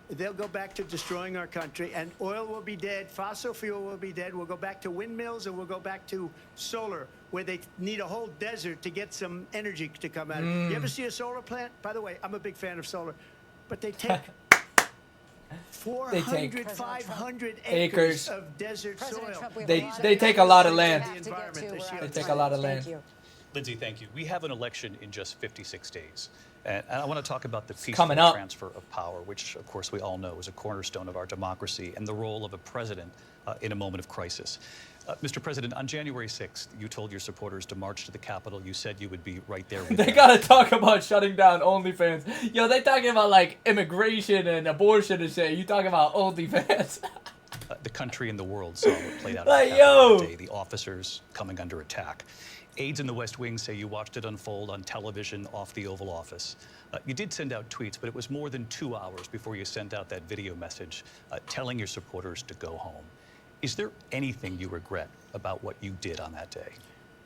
they'll go back to destroying our country, and oil will be dead, fossil fuel will be dead. We'll go back to windmills, and we'll go back to solar, where they need a whole desert to get some energy to come out. You ever see a solar plant? By the way, I'm a big fan of solar, but they take 400, 500 acres of desert President soil. Trump, They take a lot of land. They take a lot of land. Thank you. Lindsay, thank you. We have an election in just 56 days. And I want to talk about the peaceful coming up. transfer of power, which, of course, we all know is a cornerstone of our democracy, and the role of a president in a moment of crisis. Mr. President, on January 6th, you told your supporters to march to the Capitol. You said you would be right there with They them. gotta talk about shutting down OnlyFans. Yo, they talking about like immigration and abortion and shit. You talking about OnlyFans? The country and the world saw what played out Like, on the Capitol yo. that day, the officers coming under attack. Aides in the West Wing say you watched it unfold on television off the Oval Office. You did send out tweets, but it was more than 2 hours before you sent out that video message telling your supporters to go home. Is there anything you regret about what you did on that day?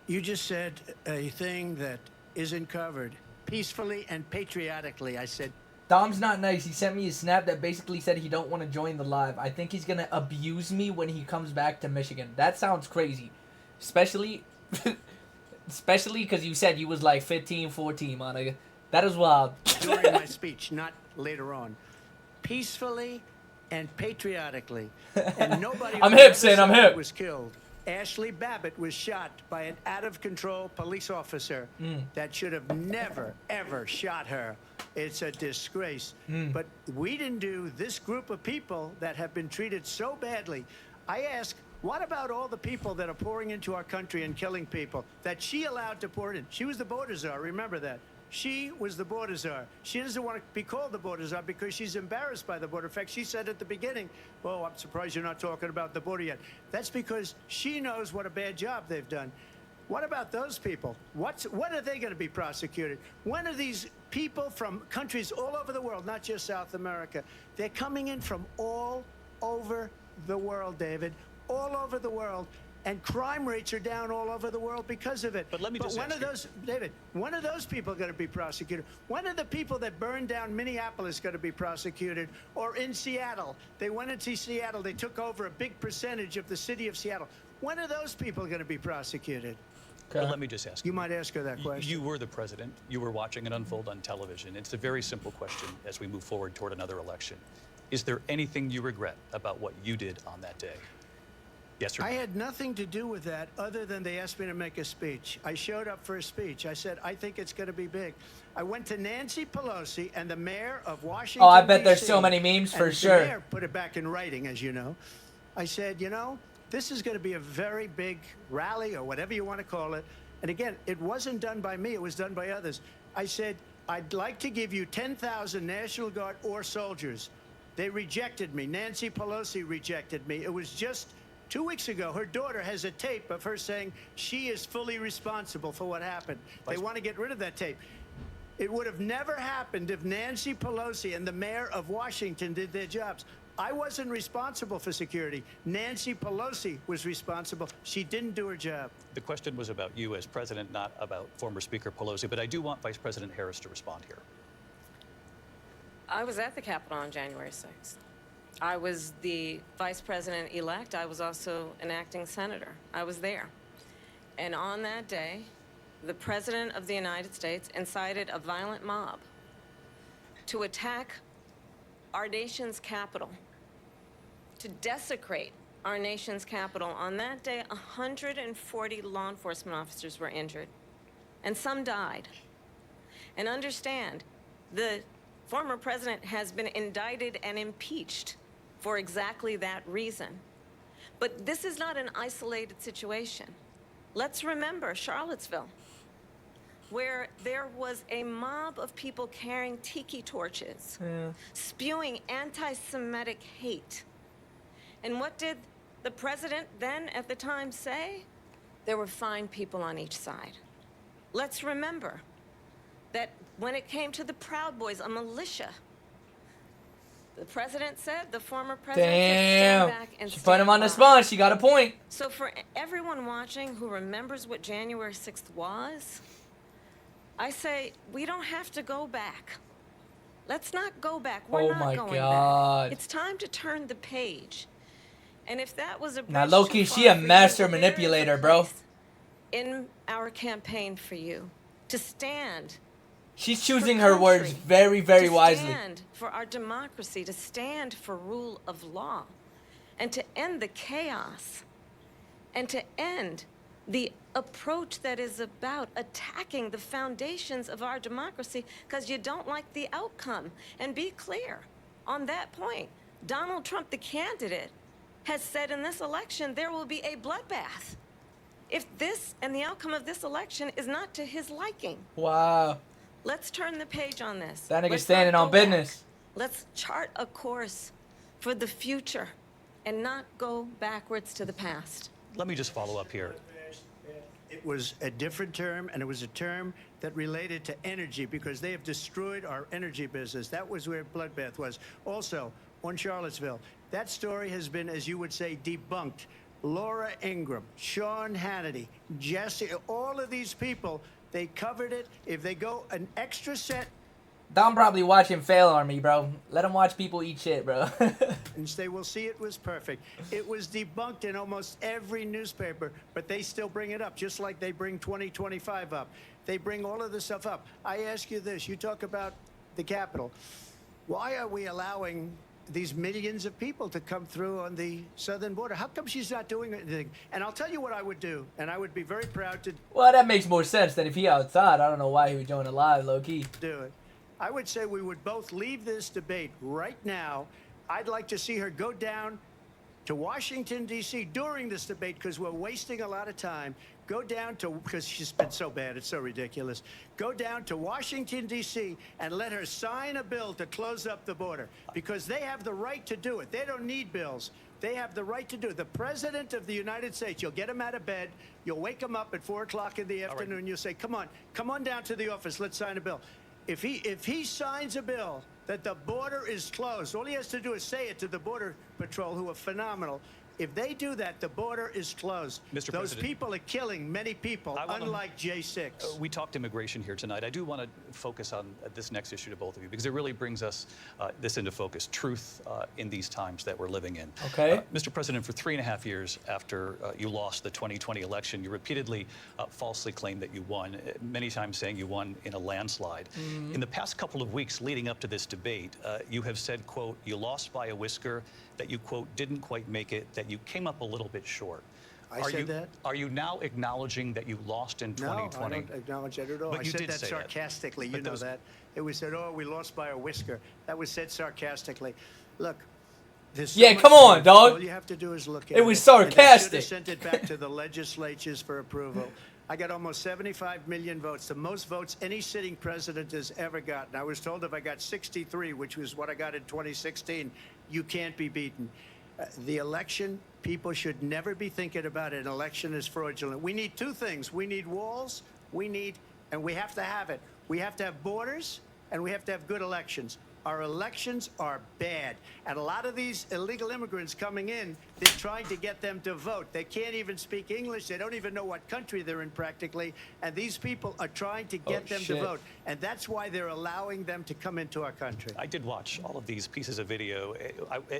You just said a thing that isn't covered. Peacefully and patriotically, I said. Dom's not nice. He sent me a snap that basically said he don't want to join the live. I think he's gonna abuse me when he comes back to Michigan. That sounds crazy. Especially because you said you was like 15, 14, Monica. That is wild. During my speech, not later on. Peacefully and patriotically. And nobody I'm on hip, the Sin, other I'm side hip. was killed. Ashley Babbitt was shot by an out-of-control police officer that should have never, ever shot her. It's a disgrace. But we didn't do this group of people that have been treated so badly. I ask, what about all the people that are pouring into our country and killing people that she allowed to pour in? She was the border czar, remember that. She was the border czar. She doesn't want to be called the border czar because she's embarrassed by the border. In fact, she said at the beginning, well, I'm surprised you're not talking about the border yet. That's because she knows what a bad job they've done. What about those people? When are they going to be prosecuted? When are these people from countries all over the world, not just South America, they're coming in from all over the world, David, all over the world. And crime rates are down all over the world because of it. But let me just when ask are those, David, when are those people going to be prosecuted? When are the people that burned down Minneapolis going to be prosecuted? Or in Seattle? They went into Seattle. They took over a big percentage of the city of Seattle. When are those people going to be prosecuted? Well, let me just ask you. You might ask her that question. You were the president. You were watching it unfold on television. It's a very simple question as we move forward toward another election. Is there anything you regret about what you did on that day? Yes or no? I had nothing to do with that other than they asked me to make a speech. I showed up for a speech. I said, I think it's going to be big. I went to Nancy Pelosi and the mayor of Washington, Oh, I bet there's D.C., so many memes for and sure. The mayor put it back in writing, as you know. I said, you know, this is going to be a very big rally or whatever you want to call it. And again, it wasn't done by me. It was done by others. I said, I'd like to give you 10,000 National Guard or soldiers. They rejected me. Nancy Pelosi rejected me. It was just 2 weeks ago, her daughter has a tape of her saying she is fully responsible for what happened. They want to get rid of that tape. It would have never happened if Nancy Pelosi and the mayor of Washington did their jobs. I wasn't responsible for security. Nancy Pelosi was responsible. She didn't do her job. The question was about you as president, not about former Speaker Pelosi, but I do want Vice President Harris to respond here. I was at the Capitol on January 6th. I was the vice president-elect. I was also an acting senator. I was there. And on that day, the President of the United States incited a violent mob to attack our nation's capital, to desecrate our nation's capital. On that day, 140 law enforcement officers were injured, and some died. And understand, the former president has been indicted and impeached for exactly that reason. But this is not an isolated situation. Let's remember Charlottesville, where there was a mob of people carrying tiki torches, spewing anti-Semitic hate. And what did the president then at the time say? There were fine people on each side. Let's remember that when it came to the Proud Boys, a militia, the president said, the former president said, stand back and She put him on the stand by. spot. She got a point. So for everyone watching who remembers what January 6th was, I say we don't have to go back. Let's not go back. We're not my going God. back. It's time to turn the page. And if that was a Now, bridge low-key, too she far a for you, master well, there is a manipulator, bro. place in our campaign for you to stand. She's for choosing her words country, very, very to wisely. stand for our democracy, to stand for rule of law, and to end the chaos, and to end the approach that is about attacking the foundations of our democracy because you don't like the outcome. And be clear on that point. Donald Trump, the candidate, has said in this election there will be a bloodbath if this and the outcome of this election is not to his liking. Wow. Let's turn the page on this. That nigga Let's standing not on go back. business. Let's chart a course for the future and not go backwards to the past. Let me just follow up here. It was a different term, and it was a term that related to energy because they have destroyed our energy business. That was where bloodbath was. Also, on Charlottesville, that story has been, as you would say, debunked. Laura Ingraham, Sean Hannity, Jesse, all of these people, they covered it. If they go an extra set, Dom probably watching Fail on me, bro. Let him watch people eat shit, bro. and they will see it was perfect. It was debunked in almost every newspaper, but they still bring it up, just like they bring 2025 up. They bring all of this stuff up. I ask you this. You talk about the Capitol. Why are we allowing these millions of people to come through on the southern border? How come she's not doing anything? And I'll tell you what I would do, and I would be very proud to Well, that makes more sense than if he outside. I don't know why he would join a live, low-key. do it. I would say we would both leave this debate right now. I'd like to see her go down to Washington, D.C. during this debate because we're wasting a lot of time. Go down to, because she's been so bad, it's so ridiculous. Go down to Washington, D.C. and let her sign a bill to close up the border because they have the right to do it. They don't need bills. They have the right to do it. The President of the United States, you'll get him out of bed. You'll wake him up at 4 o'clock in the afternoon. You'll say, come on down to the office. Let's sign a bill. If he signs a bill that the border is closed, all he has to do is say it to the Border Patrol, who are phenomenal. If they do that, the border is closed. Mr. Those President, people are killing many people, unlike J6. We talked immigration here tonight. I do want to focus on this next issue to both of you because it really brings us this into focus, truth in these times that we're living in. Okay. Mr. President, for 3.5 years after you lost the 2020 election, you repeatedly falsely claimed that you won, many times saying you won in a landslide. In the past couple of weeks leading up to this debate, you have said, quote, you lost by a whisker, that you, quote, didn't quite make it, that you came up a little bit short. I said that? Are you now acknowledging that you lost in 2020? No, I don't acknowledge that at all. But I you said did that say sarcastically. But You know those- that. It was said, oh, we lost by a whisker. That was said sarcastically. Look, there's so Yeah, much come on, truth. dog. All you have to do is look at It was And sarcastic. they should have sent it back to the legislatures for approval. I got almost 75 million votes, the most votes any sitting president has ever gotten. I was told if I got 63, which was what I got in 2016, you can't be beaten. The election, people should never be thinking about an election as fraudulent. We need two things. We need walls, and we have to have it. We have to have borders, and we have to have good elections. Our elections are bad. And a lot of these illegal immigrants coming in, they're trying to get them to vote. They can't even speak English. They don't even know what country they're in practically. And these people are trying to get them to vote. And that's why they're allowing them to come into our country. I did watch all of these pieces of video.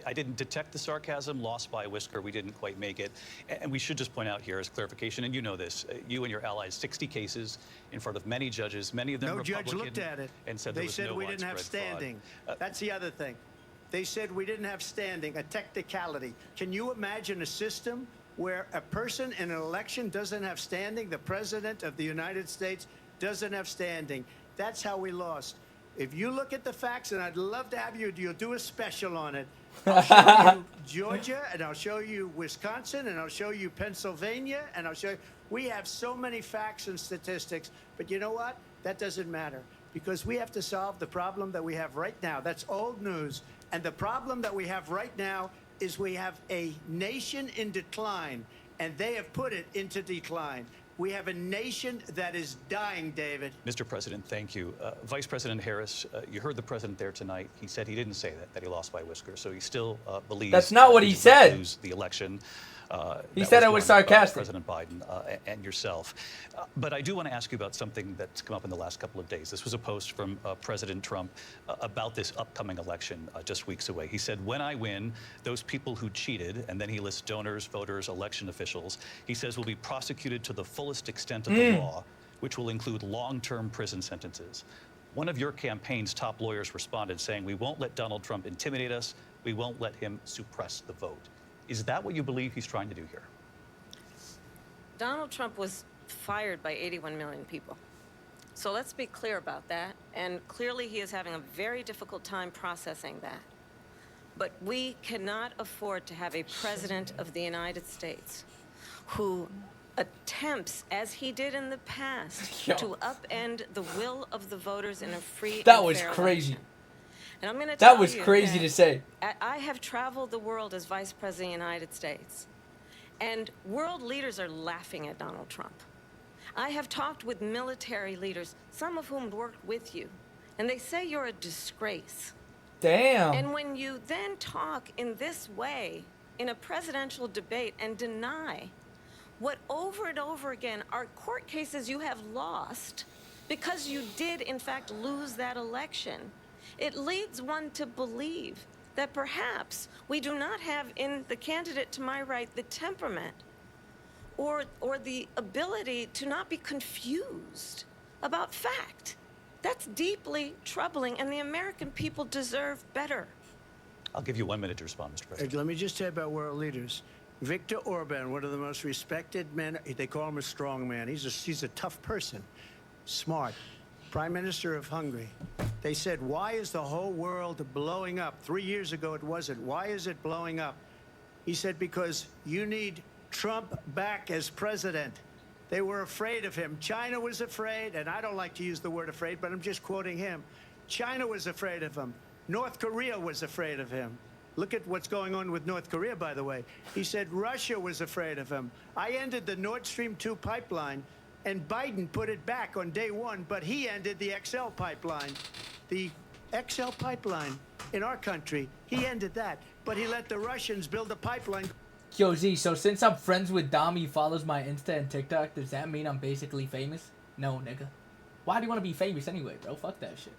I didn't detect the sarcasm, lost by a whisker. We didn't quite make it. And we should just point out here as clarification, and you know this, you and your allies, 60 cases in front of many judges, many of them Republican. No judge looked at it. And said they said we didn't have standing. That's the other thing. They said we didn't have standing, a technicality. Can you imagine a system where a person in an election doesn't have standing? The president of the United States doesn't have standing. That's how we lost. If you look at the facts, and I'd love to have you'll do a special on it. I'll show you Georgia, and I'll show you Wisconsin, and I'll show you Pennsylvania, and I'll show you. We have so many facts and statistics, but you know what? That doesn't matter, because we have to solve the problem that we have right now. That's old news. And the problem that we have right now is we have a nation in decline, and they have put it into decline. We have a nation that is dying, David. Mr. President, thank you. Vice President Harris, you heard the president there tonight. He said he didn't say that he lost by a whisker. So he still believes that's not what he said. Lose the election. He said it was sarcastic. President Biden and yourself. But I do want to ask you about something that's come up in the last couple of days. This was a post from President Trump about this upcoming election just weeks away. He said, when I win, those people who cheated, and then he lists donors, voters, election officials, he says will be prosecuted to the fullest extent of the law, which will include long-term prison sentences. One of your campaign's top lawyers responded saying, we won't let Donald Trump intimidate us. We won't let him suppress the vote. Is that what you believe he's trying to do here? Donald Trump was fired by 81 million people. So let's be clear about that. And clearly he is having a very difficult time processing that. But we cannot afford to have a president of the United States who attempts, as he did in the past, to upend the will of the voters in a free and fair That was crazy. election. And I'm going to tell you that was crazy to say. I have traveled the world as Vice President of the United States, and world leaders are laughing at Donald Trump. I have talked with military leaders, some of whom worked with you, and they say you're a disgrace. Damn. And when you then talk in this way in a presidential debate and deny what over and over again are court cases you have lost because you did, in fact, lose that election, it leads one to believe that perhaps we do not have in the candidate to my right the temperament or the ability to not be confused about fact. That's deeply troubling, and the American people deserve better. I'll give you 1 minute to respond, Mr. President. Let me just say about world leaders. Viktor Orban, one of the most respected men, they call him a strong man. He's a tough person, smart. Prime Minister of Hungary. They said, why is the whole world blowing up? 3 years ago, it wasn't. Why is it blowing up? He said, because you need Trump back as president. They were afraid of him. China was afraid, and I don't like to use the word afraid, but I'm just quoting him. China was afraid of him. North Korea was afraid of him. Look at what's going on with North Korea, by the way. He said Russia was afraid of him. I ended the Nord Stream 2 pipeline, and Biden put it back on day one, but he ended the XL pipeline. The XL pipeline in our country, he ended that, but he let the Russians build a pipeline. Yo, Z, so since I'm friends with Dom, he follows my Insta and TikTok, does that mean I'm basically famous? No, nigga. Why do you want to be famous anyway, bro? Fuck that shit.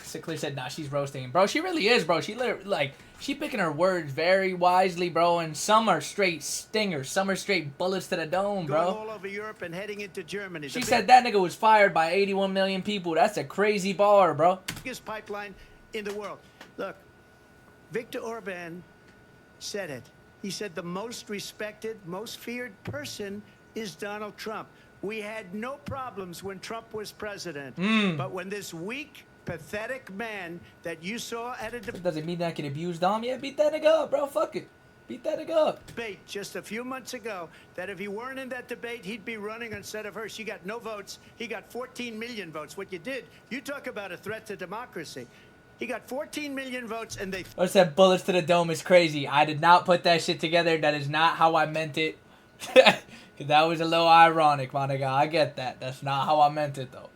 Sinclair said, nah, she's roasting him. Bro, she really is, bro. She literally, like, she picking her words very wisely, bro, and some are straight stingers. Some are straight bullets to the dome, bro. Going all over Europe and heading into Germany. She said that nigga was fired by 81 million people. That's a crazy bar, bro. Biggest pipeline in the world. Look, Viktor Orban said it. He said the most respected, most feared person is Donald Trump. We had no problems when Trump was president. But when this weak, pathetic man that you saw at a doesn't mean that I can abuse Dom. Yeah, beat that nigga up, bro. Fuck it. Beat that nigga up. Debate just a few months ago that if he weren't in that debate, he'd be running instead of her. She got no votes. He got 14 million votes. What you did, you talk about a threat to democracy. He got 14 million votes, and they... I said bullets to the dome is crazy. I did not put that shit together. That is not how I meant it. That was a little ironic, my nigga. I get that. That's not how I meant it, though.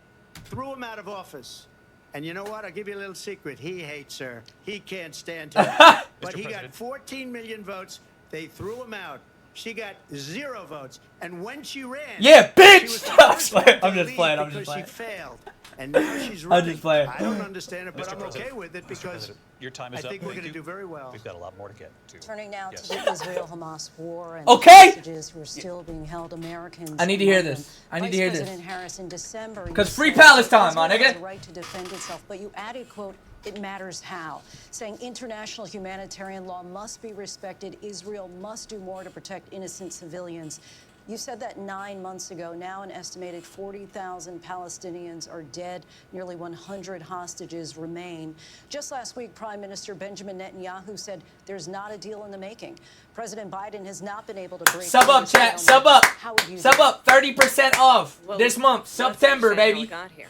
Threw him out of office. And you know what? I'll give you a little secret. He hates her. He can't stand her. But he got 14 million votes. They threw him out. She got 0 votes. And when she ran... Yeah, bitch! She was the first one to I'm just leave playing. I'm because just playing. she failed. And now she's running. I'm just playing. I don't understand it, but Mr. I'm President, okay with it Mr. because President, your time is I up. think we're Thank going to you. do very well. We've got a lot more to get to. Turning now Yes. to the Israel-Hamas war and Okay. the hostages who are still being held, Americans. I need to hear among this. them. I need to Vice hear this. President Harris in December. 'Cause you free said Palestine, my Israel nigga. has a right to defend itself, but you added, quote, "It matters how," saying international humanitarian law must be respected. Israel must do more to protect innocent civilians. You said that 9 months ago. Now an estimated 40,000 Palestinians are dead. Nearly 100 hostages remain. Just last week, Prime Minister Benjamin Netanyahu said there's not a deal in the making. President Biden has not been able to break... Sub up, chat. Sub up. How would you... Sub up. 30% off this month. let's September, understand how baby. we got here.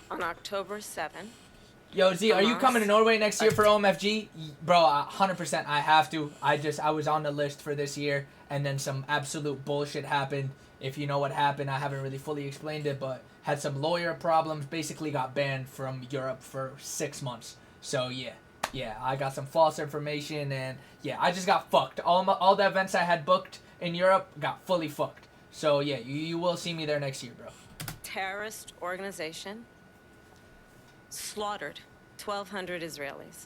On October 7th, Yo, Z, are you Hamas. coming to Norway next year for OMFG? Bro, 100%. I have to. I was on the list for this year, and then some absolute bullshit happened. If you know what happened, I haven't really fully explained it, but had some lawyer problems. Basically got banned from Europe for 6 months. So yeah, I got some false information, and yeah, I just got fucked. All the events I had booked in Europe got fully fucked. So yeah, you will see me there next year, bro. terrorist organization slaughtered 1,200 Israelis.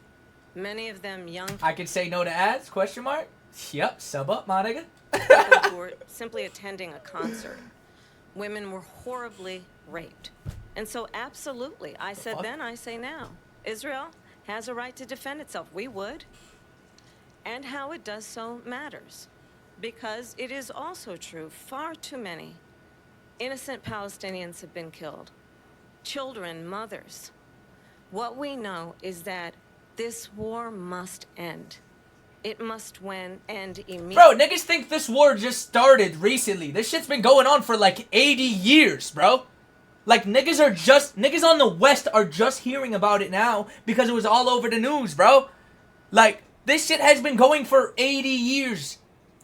Many of them young I could say no to ads? Question mark. Yep, sub up, my nigga. people who were simply attending a concert. Women were horribly raped. And so absolutely, I said fuck? then, I say now, Israel has a right to defend itself. We would. And how it does so matters. Because it is also true, far too many innocent Palestinians have been killed. Children, mothers. What we know is that this war must end. It must end immediately. Bro, niggas think this war just started recently. This shit's been going on for like 80 years, bro. Like, niggas on the West are just hearing about it now because it was all over the news, bro. Like, this shit has been going for 80 years.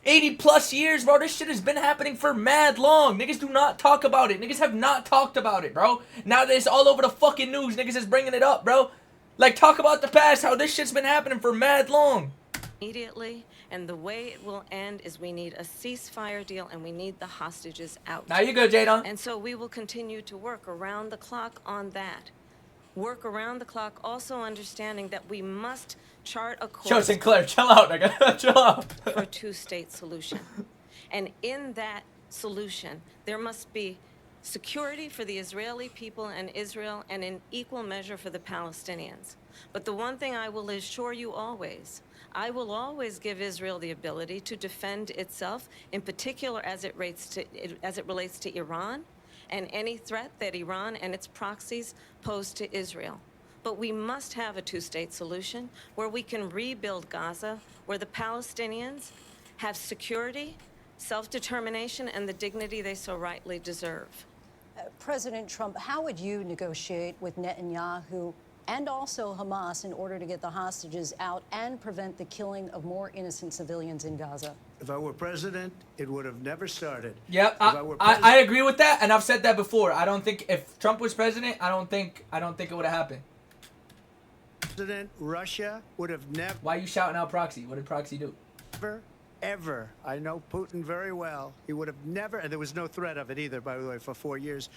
80 plus years, bro. This shit has been happening for mad long. Niggas do not talk about it. Niggas have not talked about it, bro. Now that it's all over the fucking news, niggas is bringing it up, bro. Like, talk about the past, how this shit's been happening for mad long. Immediately, and the way it will end is we need a ceasefire deal and we need the hostages out. Now you go, Jadon. And so we will continue to work around the clock on that. Work around the clock, also understanding that we must chart a Joe course Sinclair, chill out, nigga. Chill out. for a two-state solution. And in that solution, there must be security for the Israeli people and Israel, and in equal measure for the Palestinians. But the one thing I will assure you always, I will always give Israel the ability to defend itself, in particular as it relates to Iran and any threat that Iran and its proxies pose to Israel. But we must have a two-state solution where we can rebuild Gaza, where the Palestinians have security, self-determination, and the dignity they so rightly deserve. President Trump, how would you negotiate with Netanyahu and also Hamas in order to get the hostages out and prevent the killing of more innocent civilians in Gaza? If I were president, it would have never started. Yep, If I agree with that, and I've said that before. I don't think if Trump was president, I don't think it would have happened. President, Russia would have Why are you shouting out Proxy? What did Proxy do? ever, I know Putin very well, he would have never, and there was no threat of it either, by the way, for 4 years,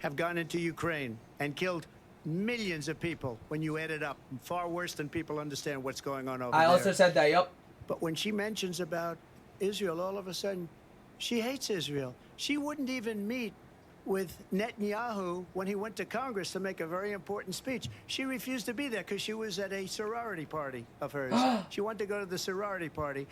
have gone into Ukraine and killed millions of people when you add it up. Far worse than people understand what's going on over there. I also said that, yep. But when she mentions about Israel, all of a sudden, she hates Israel. She wouldn't even meet with Netanyahu when he went to Congress to make a very important speech. She refused to be there because she was at a sorority party of hers. She wanted to go to the sorority party.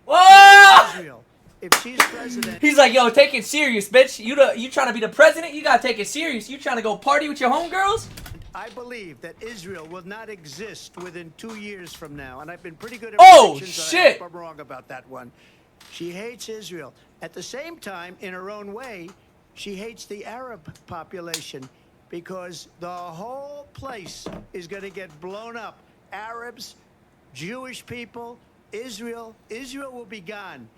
Whoa! Israel. If she's president... He's like, yo, take it serious, bitch. You trying to be the president? You gotta take it serious. You trying to go party with your homegirls? I believe that Israel will not exist within 2 years from now. And I've been pretty good at Oh, predictions, shit. and I hope I'm wrong about that one. She hates Israel. At the same time, in her own way, she hates the Arab population. because the whole place is going to get blown up. Arabs, Jewish people, Israel will be gone.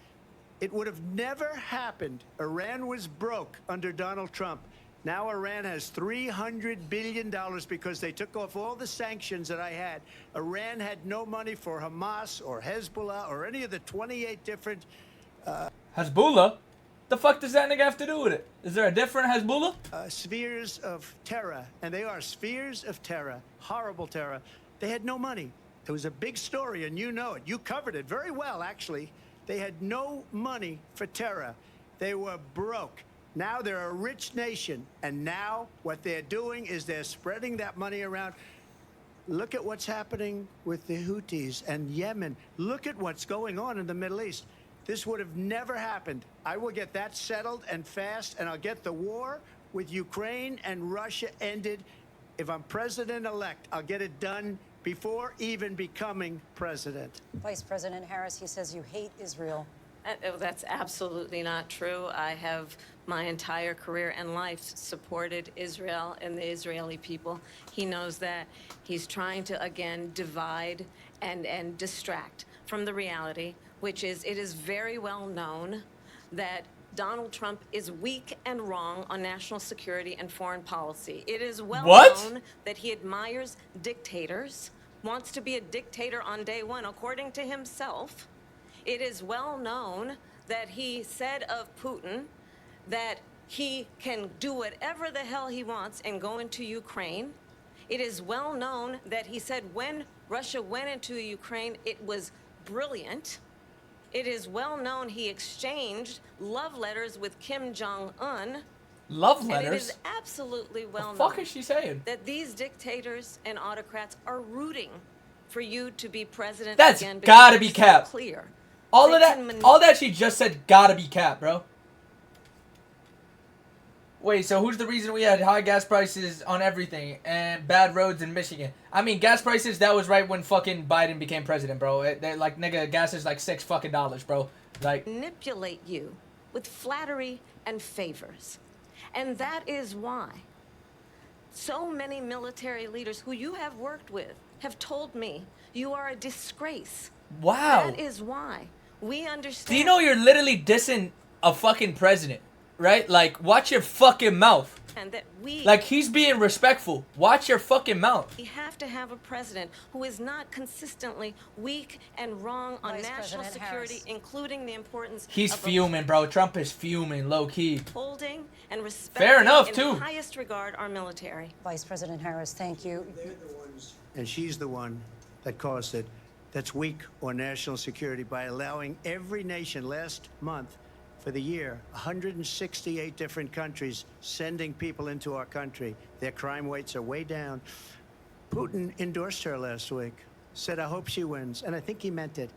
It would have never happened. Iran was broke under Donald Trump. Now Iran has $300 billion because they took off all the sanctions that I had. Iran had no money for Hamas or Hezbollah or any of the 28 different... Hezbollah? The fuck does that nigga have to do with it? Is there a different Hezbollah? spheres of terror, and they are spheres of terror, horrible terror. They had no money. It was a big story, and you know it. You covered it very well, actually. They had no money for terror. They were broke. Now they're a rich nation, and now what they're doing is they're spreading that money around. Look at what's happening with the Houthis and Yemen. Look at what's going on in the Middle East. This would have never happened. I will get that settled and fast, and I'll get the war with Ukraine and Russia ended. If I'm president-elect, I'll get it done before even becoming president. Vice President Harris, he says you hate Israel. That's absolutely not true. I have my entire career and life supported Israel and the Israeli people. He knows that. He's trying to, again, divide and distract from the reality, which is it is very well known that Donald Trump is weak and wrong on national security and foreign policy. It is well known that he admires dictators, wants to be a dictator on day one, according to himself. It is well known that he said of Putin that he can do whatever the hell he wants and go into Ukraine. It is well known that he said when Russia went into Ukraine, it was brilliant. It is well known he exchanged love letters with Kim Jong-un. Love letters? And it is absolutely well known. What the fuck is she saying? That these dictators and autocrats are rooting for you to be president That's again. gotta be cap. Clear. All that she just said gotta be cap, bro. Wait, so who's the reason we had high gas prices on everything and bad roads in Michigan? I mean, gas prices, that was right when fucking Biden became president, bro. Like, nigga, gas is like $6 fucking, bro. Like, manipulate you with flattery and favors. And that is why so many military leaders who you have worked with have told me you are a disgrace. wow. That is why we understand. Do you know you're literally dissing a fucking president, right? Like, watch your fucking mouth. And that we, like, he's being respectful. Watch your fucking mouth. We have to have a president who is not consistently weak and wrong on Vice national President security, Harris. including the importance He's of fuming, bro. Trump is fuming, low key. holding and respecting Fair enough, in too. the highest regard our military. Vice President Harris, thank you. They're the ones, and she's the one that caused it, that's weak on national security by allowing every nation last month for the year, 168 different countries sending people into our country. Their crime rates are way down. Putin endorsed her last week, said, I hope she wins. And I think he meant it,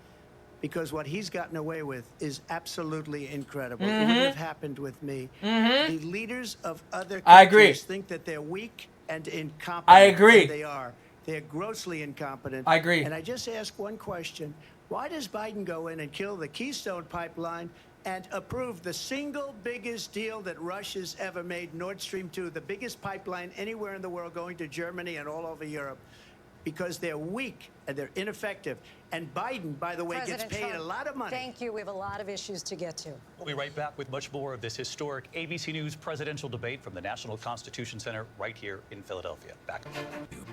because what he's gotten away with is absolutely incredible. It wouldn't have happened with me. The leaders of other I agree. countries think that they're weak and incompetent. I agree. And they are. They're grossly incompetent. I agree. And I just ask one question. Why does Biden go in and kill the Keystone Pipeline and approve the single biggest deal that Russia's ever made, Nord Stream 2, the biggest pipeline anywhere in the world going to Germany and all over Europe? Because they're weak and they're ineffective. And Biden, by the way, President gets paid Trump, a lot of money. Thank you. We have a lot of issues to get to. We'll be right back with much more of this historic ABC News presidential debate from the National Constitution Center right here in Philadelphia. Back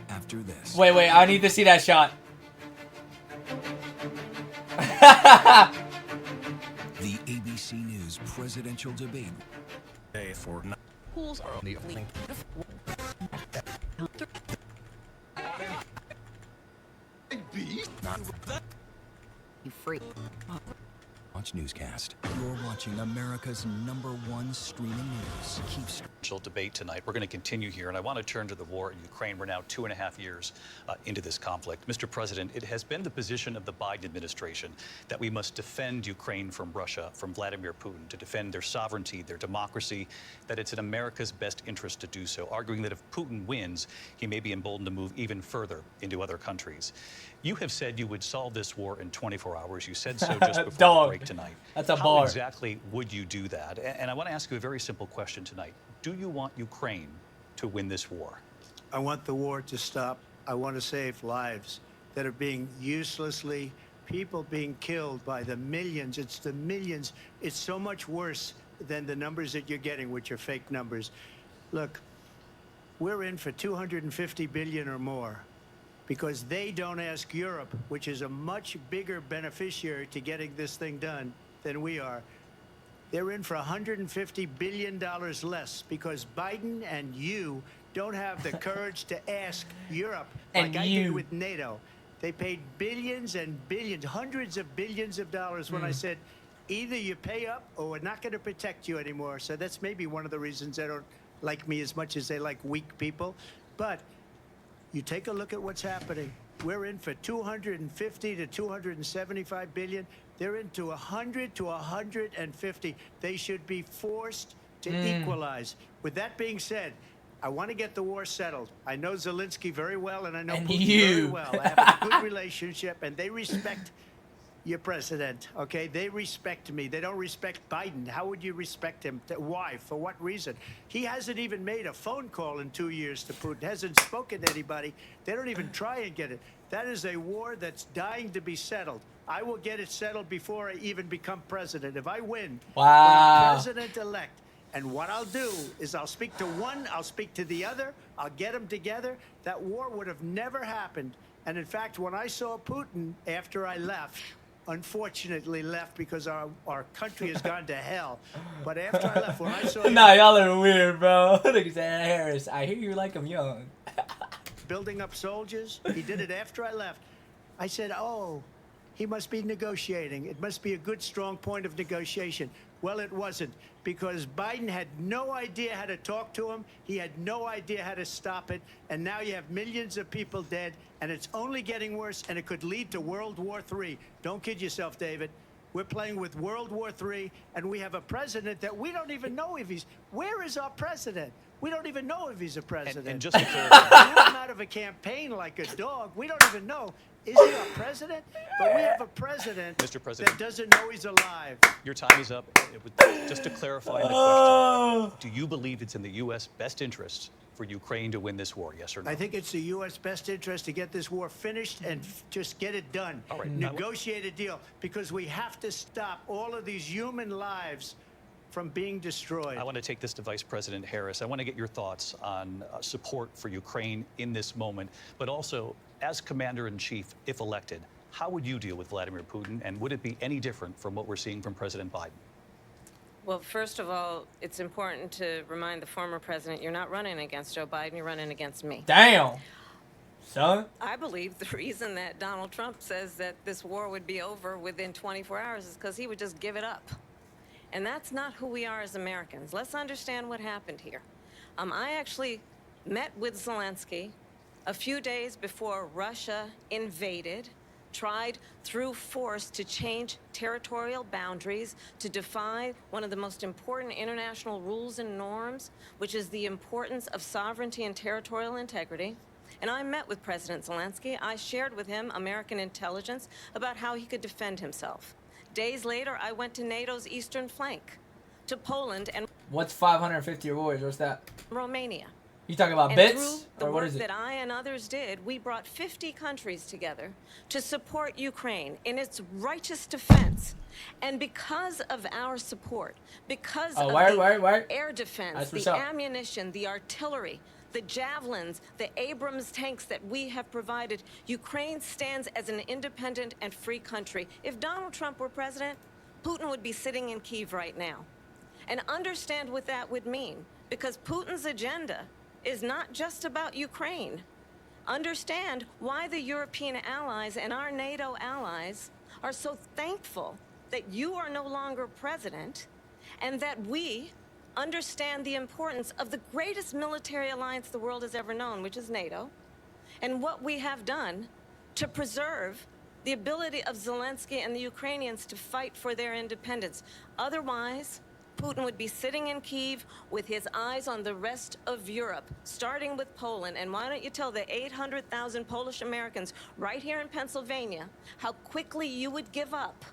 after this. Wait, I need to see that shot. The ABC News presidential debate. Day for Pools are only free. Watch newscast. You're watching America's #1 streaming news. Keep debate tonight. We're going to continue here, and I want to turn to the war in Ukraine. We're now 2.5 years into this conflict. Mr. President, it has been the position of the Biden administration that we must defend Ukraine from Russia, from Vladimir Putin, to defend their sovereignty, their democracy, that it's in America's best interest to do so, arguing that if Putin wins, he may be emboldened to move even further into other countries. You have said you would solve this war in 24 hours. You said so just before the break tonight. That's a How bar. exactly would you do that? And I want to ask you a very simple question tonight. Do you want Ukraine to win this war? I want the war to stop. I want to save lives that are being uselessly, people being killed by the millions. It's the millions. It's so much worse than the numbers that you're getting, which are fake numbers. Look, we're in for 250 billion or more because they don't ask Europe, which is a much bigger beneficiary to getting this thing done than we are. They're in for $150 billion less because Biden and you don't have the courage to ask Europe like I did with NATO. They paid billions and billions, hundreds of billions of dollars when I said, either you pay up or we're not going to protect you anymore. So that's maybe one of the reasons they don't like me as much as they like weak people. But you take a look at what's happening. We're in for 250 to 275 billion. They're into 100 to 150. They should be forced to equalize. With that being said, I want to get the war settled. I know Zelensky very well, and I know Putin very well. I have a good relationship, and they respect your president, okay? They respect me. They don't respect Biden. How would you respect him? Why? For what reason? He hasn't even made a phone call in 2 years to Putin, hasn't spoken to anybody. They don't even try and get it. That is a war that's dying to be settled. I will get it settled before I even become president. If I win, I'm president-elect. And what I'll do is I'll speak to one, I'll speak to the other, I'll get them together. That war would have never happened. And in fact, when I saw Putin after I left, unfortunately left because our country has gone to hell. But after I left, when I saw nah, y'all are weird, bro. Look at that Harris. I hear you like him young. building up soldiers, he did it after I left. I said, oh, he must be negotiating. It must be a good, strong point of negotiation. Well, it wasn't, because Biden had no idea how to talk to him. He had no idea how to stop it. And now you have millions of people dead, and it's only getting worse, and it could lead to World War III. Don't kid yourself, David. We're playing with World War III, and we have a president that we don't even know if he's... Where is our president? We don't even know if he's a president. And just to clarify... We him out of a campaign like a dog. We don't even know. Is he our president? But we have a president, Mr. President, that doesn't know he's alive. Your time is up. Just to clarify the question, do you believe it's in the U.S. best interest for Ukraine to win this war, yes or no? I think it's the U.S. best interest to get this war finished and just get it done. All right. Negotiate a deal, because we have to stop all of these human lives from being destroyed. I want to take this to Vice President Harris. I want to get your thoughts on support for Ukraine in this moment, but also, as Commander-in-Chief, if elected, how would you deal with Vladimir Putin, and would it be any different from what we're seeing from President Biden? Well, first of all, it's important to remind the former president you're not running against Joe Biden, you're running against me. Damn, son. I believe the reason that Donald Trump says that this war would be over within 24 hours is because he would just give it up. And that's not who we are as Americans. Let's understand what happened here. I actually met with Zelensky a few days before Russia invaded, tried through force to change territorial boundaries, to defy one of the most important international rules and norms, which is the importance of sovereignty and territorial integrity. And I met with President Zelensky. I shared with him American intelligence about how he could defend himself. Days later, I went to NATO's eastern flank, to Poland and... What's 550 awards? What's that? Romania. You talking about And bits? through the Or what work is it? that I and others did, we brought 50 countries together to support Ukraine in its righteous defense. And because of our support, because of the air defense, the ammunition, the artillery, the javelins, the Abrams tanks that we have provided, Ukraine stands as an independent and free country. If Donald Trump were president, Putin would be sitting in Kyiv right now. And understand what that would mean, because Putin's agenda is not just about Ukraine. Understand why the European allies and our NATO allies are so thankful that you are no longer president, and that we understand the importance of the greatest military alliance the world has ever known, which is NATO, and what we have done to preserve the ability of Zelensky and the Ukrainians to fight for their independence. Otherwise, Putin would be sitting in Kyiv with his eyes on the rest of Europe, starting with Poland. And why don't you tell the 800,000 Polish Americans right here in Pennsylvania how quickly you would give up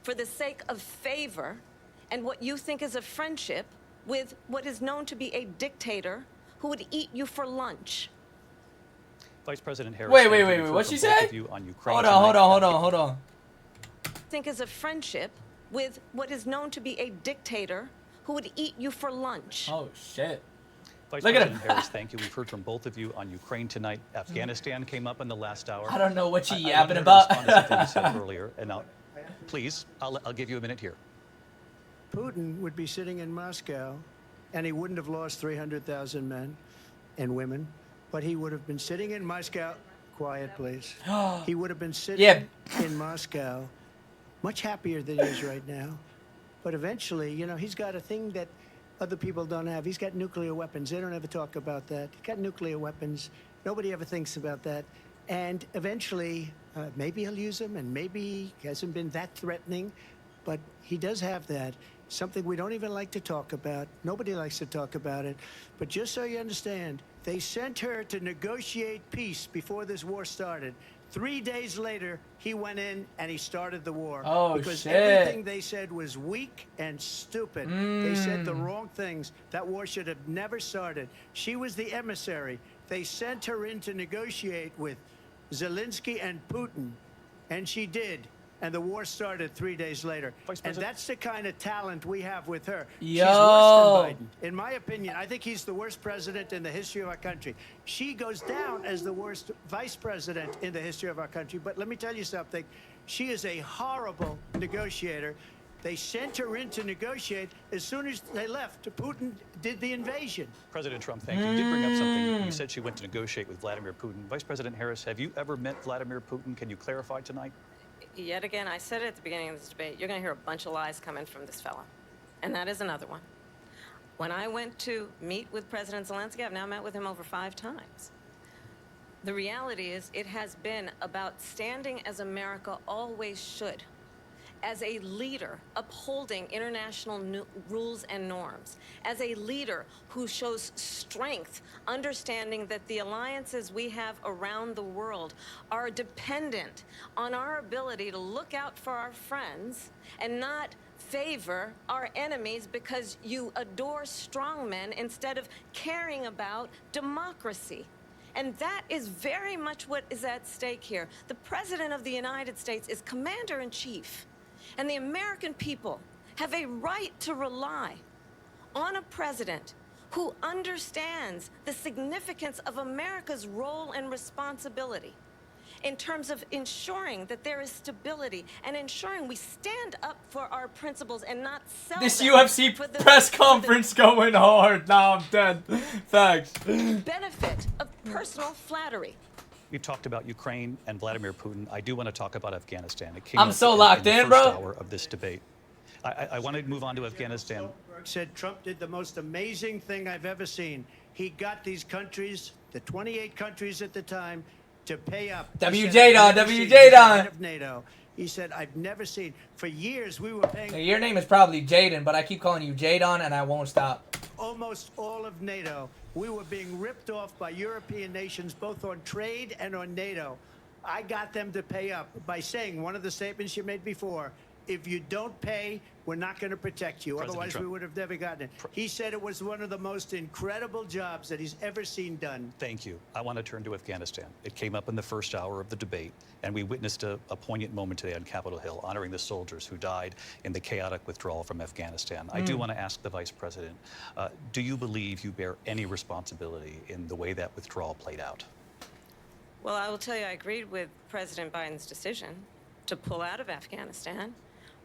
for the sake of favor and what you think is a friendship with what is known to be a dictator who would eat you for lunch. Vice President Harris. Wait. we've heard What'd she from both say? of you on Ukraine Hold tonight. on. Think as a friendship with what is known to be a dictator who would eat you for lunch. Oh shit. Vice Look at President him. Harris, thank you. We've heard from both of you on Ukraine tonight. Afghanistan came up in the last hour. I don't know what you I yapping wanted to about. respond to something you said earlier, and now, please, I'll give you a minute here. Putin would be sitting in Moscow, and he wouldn't have lost 300,000 men and women, but he would have been sitting in Moscow. Quiet, please. He would have been sitting in Moscow, much happier than he is right now. But eventually, you know, he's got a thing that other people don't have. He's got nuclear weapons. They don't ever talk about that. He's got nuclear weapons. Nobody ever thinks about that. And eventually, maybe he'll use them, and maybe he hasn't been that threatening, but he does have that. Something we don't even like to talk about. Nobody likes to talk about it. But just so you understand, they sent her to negotiate peace before this war started. 3 days later, he went in and he started the war. Oh, because shit. everything they said was weak and stupid. They said the wrong things. That war should have never started. She was the emissary. They sent her in to negotiate with Zelensky and Putin, and she did. And the war started 3 days later. And that's the kind of talent we have with her. She's worse than Biden. In my opinion, I think he's the worst president in the history of our country. She goes down as the worst vice president in the history of our country. But let me tell you something. She is a horrible negotiator. They sent her in to negotiate. As soon as they left, Putin did the invasion. President Trump, thank you. You did bring up something. You said she went to negotiate with Vladimir Putin. Vice President Harris, have you ever met Vladimir Putin? Can you clarify tonight? Yet again, I said it at the beginning of this debate, you're going to hear a bunch of lies coming from this fella. And that is another one. When I went to meet with President Zelensky, I've now met with him over 5 times. The reality is it has been about standing as America always should, as a leader upholding international rules and norms, as a leader who shows strength, understanding that the alliances we have around the world are dependent on our ability to look out for our friends and not favor our enemies because you adore strongmen instead of caring about democracy. And that is very much what is at stake here. The President of the United States is commander-in-chief. And the American people have a right to rely on a president who understands the significance of America's role and responsibility in terms of ensuring that there is stability and ensuring we stand up for our principles and not sell This them UFC for the press conference going hard. Now I'm dead. Facts. benefit of personal flattery. We've talked about Ukraine and Vladimir Putin. I do want to talk about Afghanistan. It came I'm up so locked in the in, first bro. hour of this debate. I want to move on to Afghanistan. Stoltenberg said Trump did the most amazing thing I've ever seen. He got these countries, the 28 countries at the time, to pay up. WJ Don, WJ Don. Of NATO. He said, I've never seen. For years, we were paying Your name is probably Jaden, but I keep calling you Jadon, and I won't stop. almost all of NATO. We were being ripped off by European nations, both on trade and on NATO. I got them to pay up by saying one of the statements you made before, if you don't pay, we're not going to protect you. President Otherwise, Trump. we would have never gotten it. He said it was one of the most incredible jobs that he's ever seen done. Thank you. I want to turn to Afghanistan. It came up in the first hour of the debate, and we witnessed a poignant moment today on Capitol Hill, honoring the soldiers who died in the chaotic withdrawal from Afghanistan. I do want to ask the Vice President, do you believe you bear any responsibility in the way that withdrawal played out? Well, I will tell you, I agreed with President Biden's decision to pull out of Afghanistan.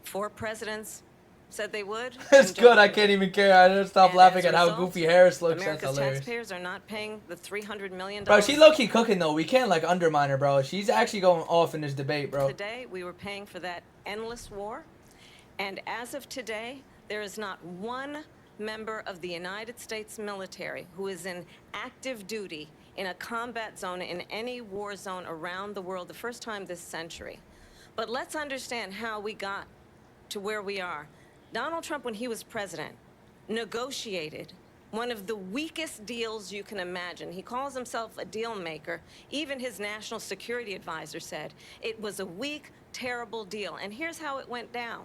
4 presidents said they would. It's and Joe good. I Biden can't did. even care. I just stop And laughing as a at how result, goofy Harris looks. That's America's hilarious. taxpayers are not paying the $300 million. Bro, she low-key cooking, though. We can't, like, undermine her, bro. She's actually going off in this debate, bro. Today, we were paying for that endless war. And as of today, there is not one member of the United States military who is in active duty in a combat zone in any war zone around the world, the first time this century. But let's understand how we got to where we are. Donald Trump, when he was president, negotiated one of the weakest deals you can imagine. He calls himself a deal maker. Even his national security advisor said it was a weak, terrible deal. And here's how it went down.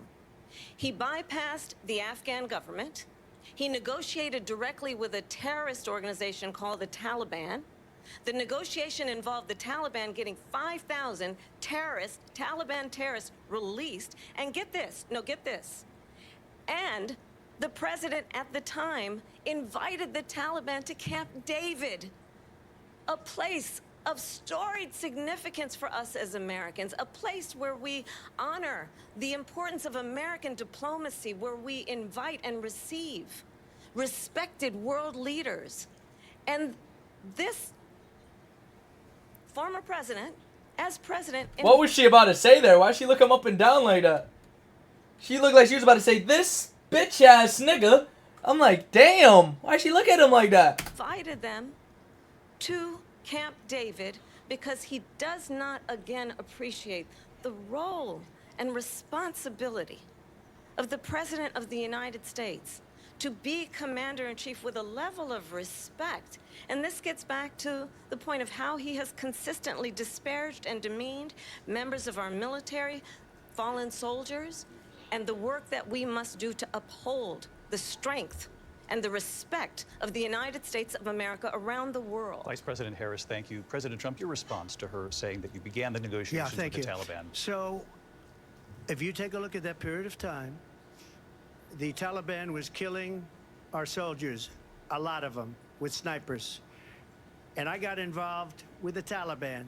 He bypassed the Afghan government. He negotiated directly with a terrorist organization called the Taliban. The negotiation involved the Taliban getting 5,000 Taliban terrorists released. And get this, and the president at the time invited the Taliban to Camp David, a place of storied significance for us as Americans, a place where we honor the importance of American diplomacy, where we invite and receive respected world leaders. And this former president, as president... What was she about to say there? Why'd she look him up and down like that? She looked like she was about to say, this bitch-ass nigga. I'm like, damn. Why'd she look at him like that? Invited them to Camp David because he does not again appreciate the role and responsibility of the President of the United States to be commander-in-chief with a level of respect. And this gets back to the point of how he has consistently disparaged and demeaned members of our military, fallen soldiers, and the work that we must do to uphold the strength and the respect of the United States of America around the world. Vice President Harris, thank you. President Trump, your response to her saying that you began the negotiations with the Taliban. So, if you take a look at that period of time, the Taliban was killing our soldiers, a lot of them, with snipers. And I got involved with the Taliban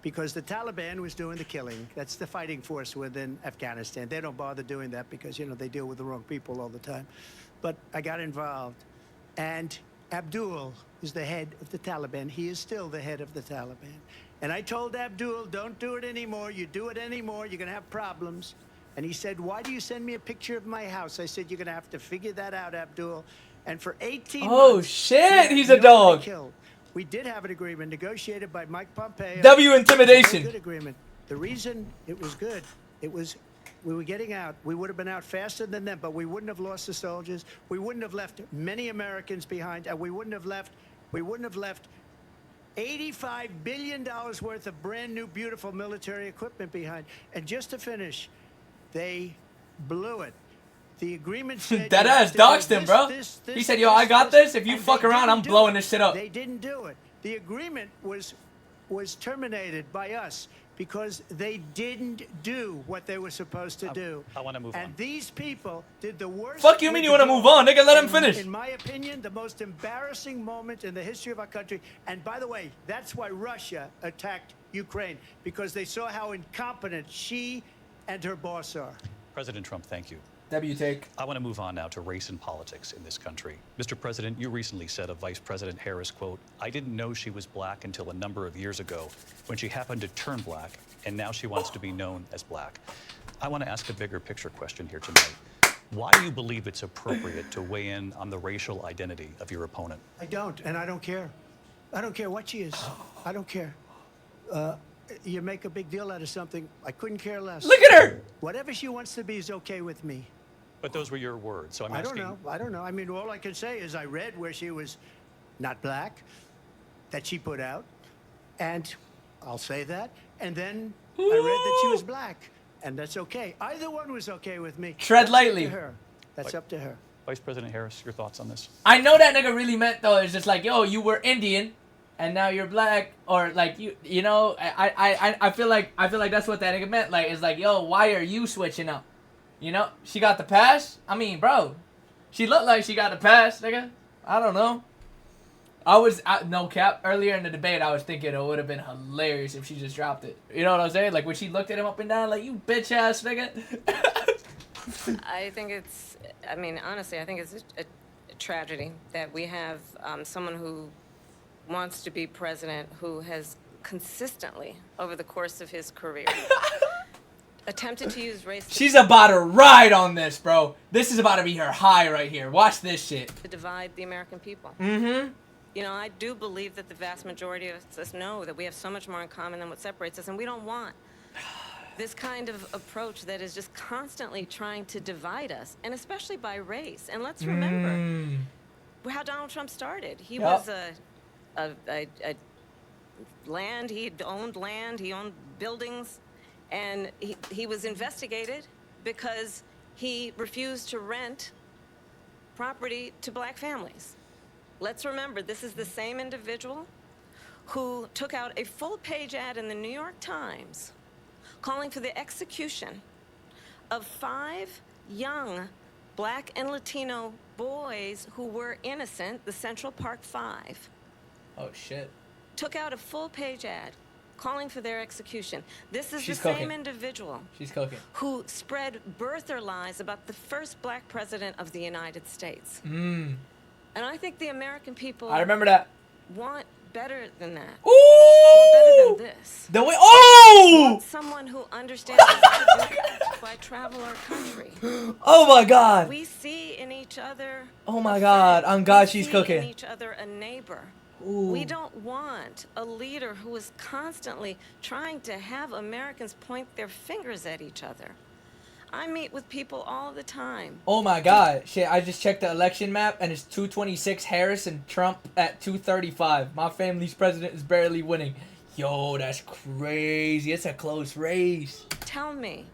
because the Taliban was doing the killing. That's the fighting force within Afghanistan. They don't bother doing that because, you know, they deal with the wrong people all the time. But I got involved. And Abdul is the head of the Taliban. He is still the head of the Taliban. And I told Abdul, don't do it anymore. You do it anymore, you're going to have problems. And he said, why do you send me a picture of my house? I said, you're going to have to figure that out, Abdul. And for 18 months... Oh, shit, he's a dog. We did have an agreement negotiated by Mike Pompeo. W intimidation. Good agreement. The reason it was good, it was we were getting out. We would have been out faster than them, but we wouldn't have lost the soldiers. We wouldn't have left many Americans behind, and we wouldn't have left $85 billion worth of brand new, beautiful military equipment behind. And just to finish, they blew it. The agreement said... That ass doxed him, bro. He said, yo, I got this. If you fuck around, I'm blowing this shit up. They didn't do it. The agreement was terminated by us because they didn't do what they were supposed to do. I want to move on. And these people did the worst... Fuck you mean you want to move on? Nigga, let him finish. In my opinion, the most embarrassing moment in the history of our country. And by the way, that's why Russia attacked Ukraine, because they saw how incompetent she and her boss are. President Trump, thank you. W take. I want to move on now to race and politics in this country. Mr. President, you recently said of Vice President Harris, quote, I didn't know she was black until a number of years ago when she happened to turn black, and now she wants to be known as black. I want to ask a bigger picture question here tonight. Why do you believe it's appropriate to weigh in on the racial identity of your opponent? I don't, and I don't care. I don't care what she is. I don't care. You make a big deal out of something. I couldn't care less. Look at her. Whatever she wants to be is okay with me. But those were your words, so I'm asking... I don't know. I mean, all I can say is I read where she was not black, that she put out, and I'll say that. And then I read that she was black, and that's okay. Either one was okay with me. Tread lightly. That's up to her. That's up to her. Vice President Harris, your thoughts on this? I know that nigga really meant, though, it's just like, yo, you were Indian, and now you're black, or like, you know, I feel like that's what that nigga meant. Like, it's like, yo, why are you switching up? You know, she got the pass. I mean, bro, she looked like she got the pass, nigga. I don't know. No cap. Earlier in the debate, I was thinking it would have been hilarious if she just dropped it. You know what I'm saying? Like when she looked at him up and down, like, you bitch ass nigga. I think it's, I mean, honestly, I think it's a tragedy that we have someone who wants to be president who has consistently, over the course of his career, attempted to use race. She's about to ride on this, bro. This is about to be her high right here. Watch this shit. To divide the American people. Mm-hmm. You know, I do believe that the vast majority of us know that we have so much more in common than what separates us, and we don't want this kind of approach that is just constantly trying to divide us, and especially by race. And let's remember how Donald Trump started. He was land, he owned buildings, and he was investigated because he refused to rent property to black families. Let's remember, this is the same individual who took out a full-page ad in the New York Times calling for the execution of 5 young black and Latino boys who were innocent, the Central Park 5. Oh, shit. Took out a full-page ad calling for their execution. This is She's the cooking. same individual She's cooking. who spread birther lies about the first black president of the United States. Mm. And I think the American people I remember that. want better than that. Ooh! Want better than this. The way. Oh! Want someone who understands why travel our country. Oh my God. We see in each other. Oh my a God. friend. On God, We she's see cooking. in each other a neighbor. Ooh. We don't want a leader who is constantly trying to have Americans point their fingers at each other. I meet with people all the time. Oh my God. Shit, I just checked the election map and it's 226 Harris and Trump at 235. My family's president is barely winning. Yo, that's crazy. It's a close race. Tell me,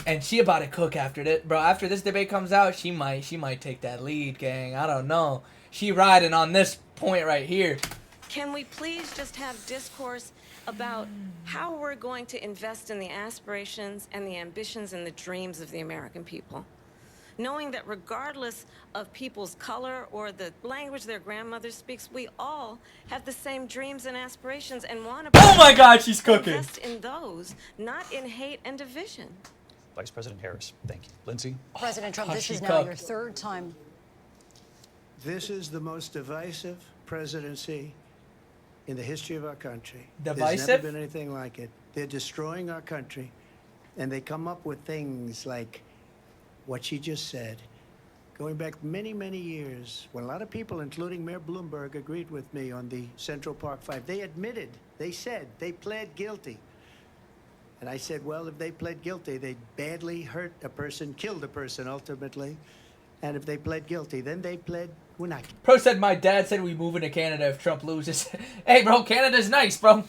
And she about to cook after that. Bro, after this debate comes out, she might take that lead, gang. I don't know. She riding on this point right here. can we please just have discourse about how we're going to invest in the aspirations and the ambitions and the dreams of the American people? Knowing that regardless of people's color or the language their grandmother speaks, we all have the same dreams and aspirations and want to Oh my God, she's cooking. invest in those, not in hate and division. Vice President Harris, thank you. Lindsay? President Trump, Oh, this she is now cooked. your 3rd time. This is the most divisive presidency in the history of our country. There's Divisive? never been anything like it. They're destroying our country, and they come up with things like what she just said. Going back many, many years, when a lot of people, including Mayor Bloomberg, agreed with me on the Central Park 5, they admitted, they said, they pled guilty. And I said, well, if they pled guilty, they badly hurt a person, killed a person ultimately. And if they pled guilty, then they pled, we're not Bro said my dad said we move into Canada if Trump loses. Hey, bro, Canada's nice, bro.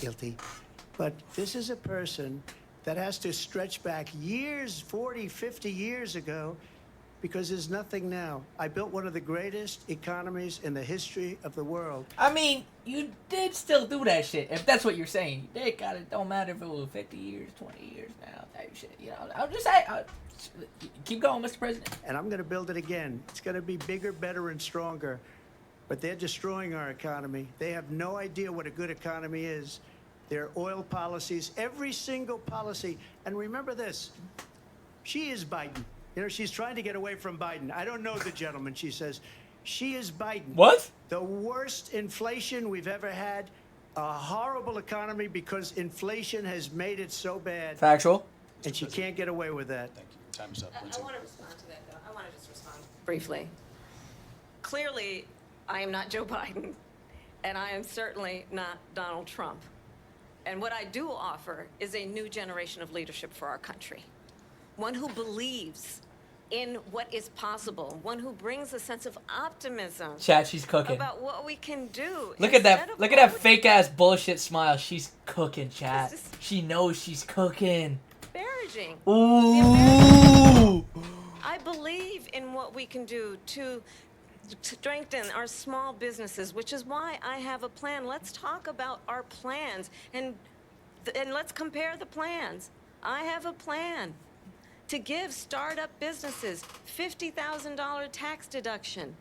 guilty. But this is a person that has to stretch back years, 40, 50 years ago, because there's nothing now. I built one of the greatest economies in the history of the world. I mean, you did still do that shit. If that's what you're saying, you did. Got it. Don't matter if it was 50 years, 20 years now, type shit. You know, I'm just saying. Keep going, Mr. President. And I'm going to build it again. It's going to be bigger, better, and stronger. But they're destroying our economy. They have no idea what a good economy is. Their oil policies, every single policy. And remember this, she is Biden. You know, she's trying to get away from Biden. I don't know the gentleman, she says. She is Biden. What? The worst inflation we've ever had. A horrible economy because inflation has made it so bad. Factual. And she can't get away with that. Thank you. Time's up, Lindsay. I want to respond to that, though. I want to just respond briefly. Clearly, I am not Joe Biden, and I am certainly not Donald Trump. And what I do offer is a new generation of leadership for our country. One who believes in what is possible. One who brings a sense of optimism Chat, she's cooking. about what we can do. Look at that. instead of Look at that always fake ass bullshit smile. She's cooking, chat. This is- She knows she's cooking. disparaging. Ooh. I believe in what we can do to strengthen our small businesses, which is why I have a plan. Let's talk about our plans and let's compare the plans. I have a plan to give startup businesses $50,000 tax deduction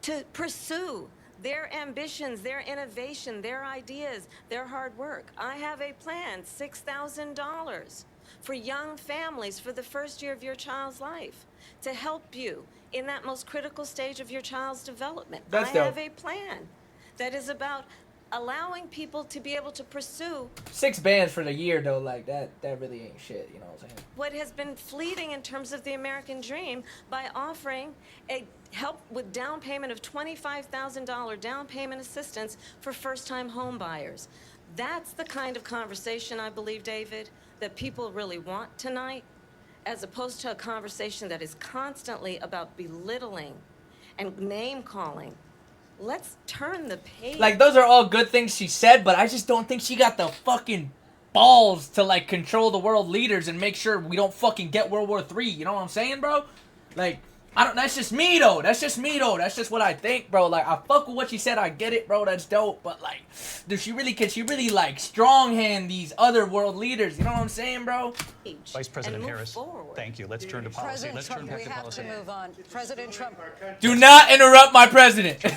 to pursue their ambitions, their innovation, their ideas, their hard work. I have a plan, $6,000 for young families for the first year of your child's life to help you in that most critical stage of your child's development. That's I dope. have a plan that is about allowing people to be able to pursue 6 bands for the year though, like that really ain't shit, you know what I'm saying? what has been fleeting in terms of the American dream by offering a help with down payment of $25,000 down payment assistance for first-time home buyers. That's the kind of conversation, I believe, David, that people really want tonight, as opposed to a conversation that is constantly about belittling and name-calling. Let's turn the page. Like, those are all good things she said, but I just don't think she got the fucking balls to, like, control the world leaders and make sure we don't fucking get World War III. You know what I'm saying, bro? Like, I don't. That's just me though. That's just me though. That's just what I think, bro. Like I fuck with what she said. I get it, bro. That's dope. But like, can she really like strong hand these other world leaders? You know what I'm saying, bro? Vice President Harris, forward. thank you. Let's turn to policy. President Let's Trump, turn back we to have policy. to move on. President Trump. Do not interrupt my president. She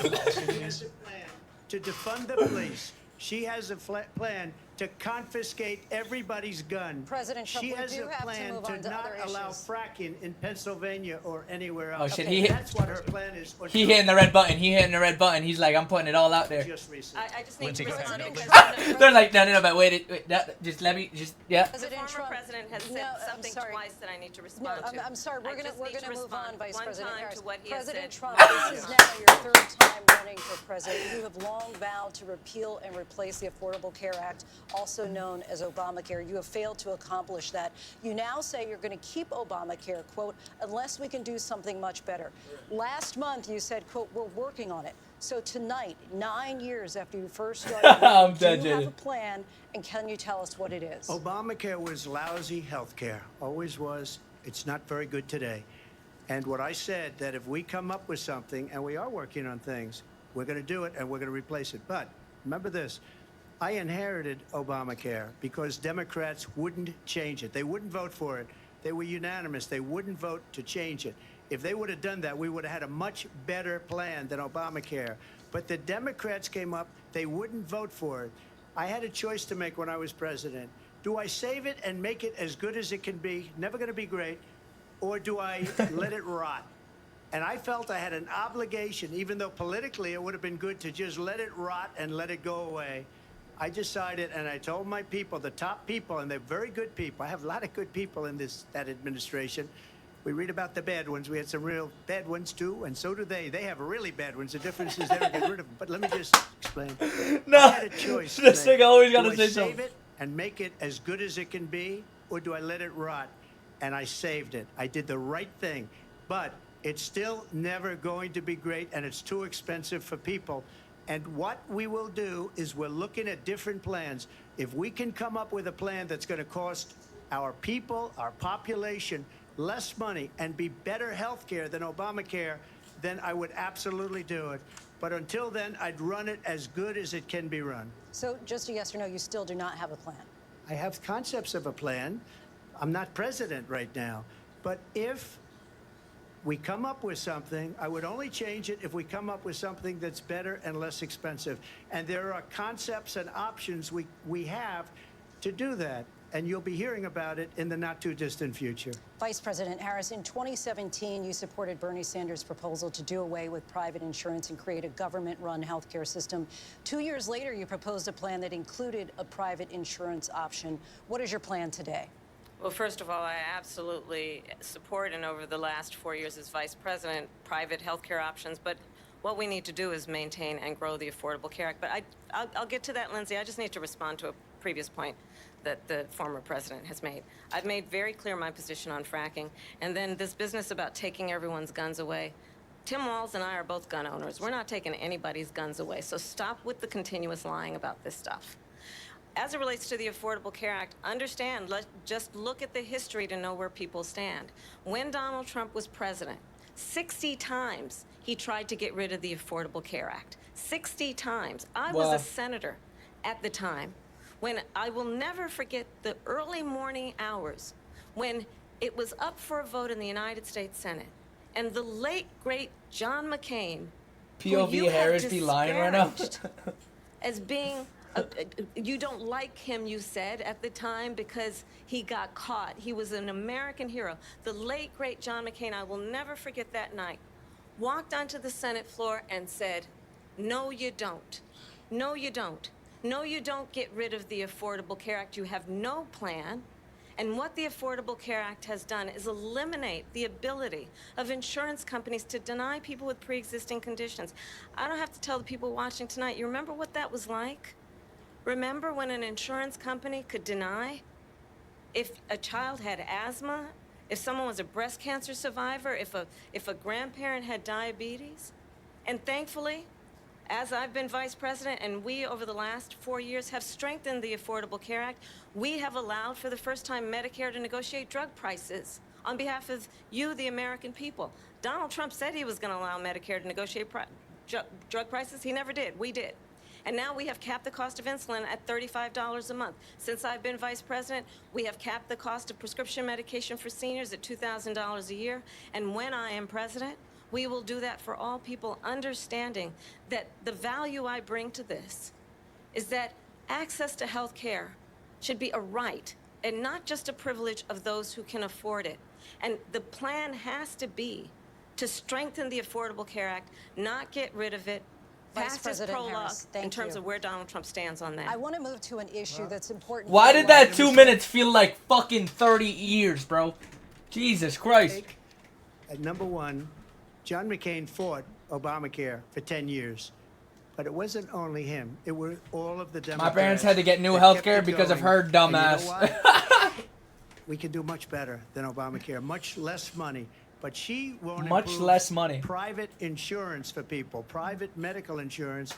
has a plan to defund the police. She has a plan to confiscate everybody's gun. President Trump, she we has do a have to plan move on to not other allow issues. fracking in Pennsylvania or anywhere Oh else. shit, Okay, That's what her plan is. he hitting the red button. He hitting the red button. He's like, I'm putting it all out there. Just recently. I just need Lindsay, to go respond. ahead. President They're like, no, but wait, just let me, yeah. The President former Trump. president has said No, I'm something sorry. twice that I need to No, respond to. I'm sorry. I We're just gonna need to move respond on, Vice one President time Harris. to what he has President said. Trump, this is now your third time running for president. You have long vowed to repeal and replace the Affordable Care Act, also known as Obamacare. You have failed to accomplish that. You now say you're going to keep Obamacare, quote, unless we can do something much better. Last month, you said, quote, we're working on it. So tonight, 9 years after you first started, I'm do dead, you have Jenny. a plan, and can you tell us what it is? Obamacare was lousy health care. Always was. It's not very good today. And what I said, that if we come up with something, and we are working on things, we're going to do it and we're going to replace it. But remember this. I inherited Obamacare because Democrats wouldn't change it. They wouldn't vote for it. They were unanimous. They wouldn't vote to change it. If they would have done that, we would have had a much better plan than Obamacare. But the Democrats came up. They wouldn't vote for it. I had a choice to make when I was president. Do I save it and make it as good as it can be, never going to be great, or do I let it rot? And I felt I had an obligation, even though politically it would have been good to just let it rot and let it go away. I decided, and I told my people, the top people, and they're very good people. I have a lot of good people in that administration. We read about the bad ones. We had some real bad ones, too, and so do they. They have really bad ones. The difference is they don't get rid of them. But let me just explain. No, I had a choice. this to make. nigga always gotta Do say I save something. it and make it as good as it can be, or do I let it rot? And I saved it. I did the right thing. But it's still never going to be great, and it's too expensive for people. And what we will do is we're looking at different plans. If we can come up with a plan that's going to cost our people, our population, less money and be better health care than Obamacare, then I would absolutely do it. But until then, I'd run it as good as it can be run. So just a yes or no, you still do not have a plan? I have concepts of a plan. I'm not president right now. But if we come up with something, I would only change it if we come up with something that's better and less expensive. And there are concepts and options we have to do that. And you'll be hearing about it in the not too distant future. Vice President Harris, in 2017, you supported Bernie Sanders' proposal to do away with private insurance and create a government-run healthcare system. 2 years later, you proposed a plan that included a private insurance option. What is your plan today? Well, first of all, I absolutely support, and over the last 4 years as vice president, private health care options. But what we need to do is maintain and grow the Affordable Care Act. But I'll get to that, Lindsay. I just need to respond to a previous point that the former president has made. I've made very clear my position on fracking. And then this business about taking everyone's guns away. Tim Walz and I are both gun owners. We're not taking anybody's guns away. So stop with the continuous lying about this stuff. As it relates to the Affordable Care Act, understand, just look at the history to know where people stand. When Donald Trump was president, 60 times he tried to get rid of the Affordable Care Act. 60 times. I was a senator at the time when I will never forget the early morning hours when it was up for a vote in the United States Senate. And the late, great John McCain, POV Harris be lying right now. as being, you don't like him, you said at the time, because he got caught. He was an American hero. The late, great John McCain, I will never forget that night, walked onto the Senate floor and said, no, you don't. No, you don't. No, you don't get rid of the Affordable Care Act. You have no plan. And what the Affordable Care Act has done is eliminate the ability of insurance companies to deny people with pre-existing conditions. I don't have to tell the people watching tonight, you remember what that was like? Remember when an insurance company could deny if a child had asthma, if someone was a breast cancer survivor, if a grandparent had diabetes? And thankfully, as I've been vice president, and we, over the last 4 years, have strengthened the Affordable Care Act, we have allowed, for the first time, Medicare to negotiate drug prices on behalf of you, the American people. Donald Trump said he was going to allow Medicare to negotiate drug prices. He never did. We did. And now we have capped the cost of insulin at $35 a month. Since I've been vice president, we have capped the cost of prescription medication for seniors at $2,000 a year. And when I am president, we will do that for all people, understanding that the value I bring to this is that access to health care should be a right and not just a privilege of those who can afford it. And the plan has to be to strengthen the Affordable Care Act, not get rid of it, Vice pass his President prologue Harris, in thank terms you. of where Donald Trump stands on that. I want to move to an issue that's important. Why for did that us. 2 minutes feel like fucking 30 years, bro? Jesus Christ. At number one, John McCain fought Obamacare for 10 years. But it wasn't only him. It were all of the Democrats. My parents had to get new that health kept care it because of going. her And dumbass. you know what? We can do much better than Obamacare. Much less money. But she won't Much improve less money. private insurance for people, private medical insurance.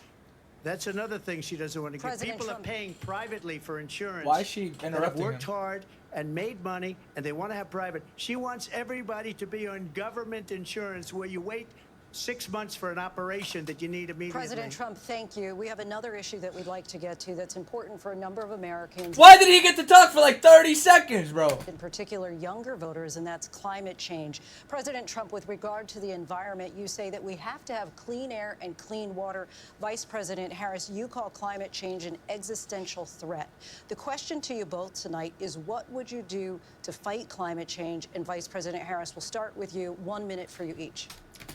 That's another thing she doesn't want to get. President People Trump. are paying privately for insurance. Why is she that have interrupting worked him? hard and made money, and they want to have private. She wants everybody to be on government insurance where you wait 6 months for an operation that you need immediately. President Trump, thank you. We have another issue that we'd like to get to that's important for a number of Americans. Why did he get to talk for like 30 seconds, bro? In particular, younger voters, and that's climate change. President Trump, with regard to the environment, you say that we have to have clean air and clean water. Vice President Harris, you call climate change an existential threat. The question to you both tonight is, what would you do to fight climate change? And Vice President Harris, we'll start with you. 1 minute for you each.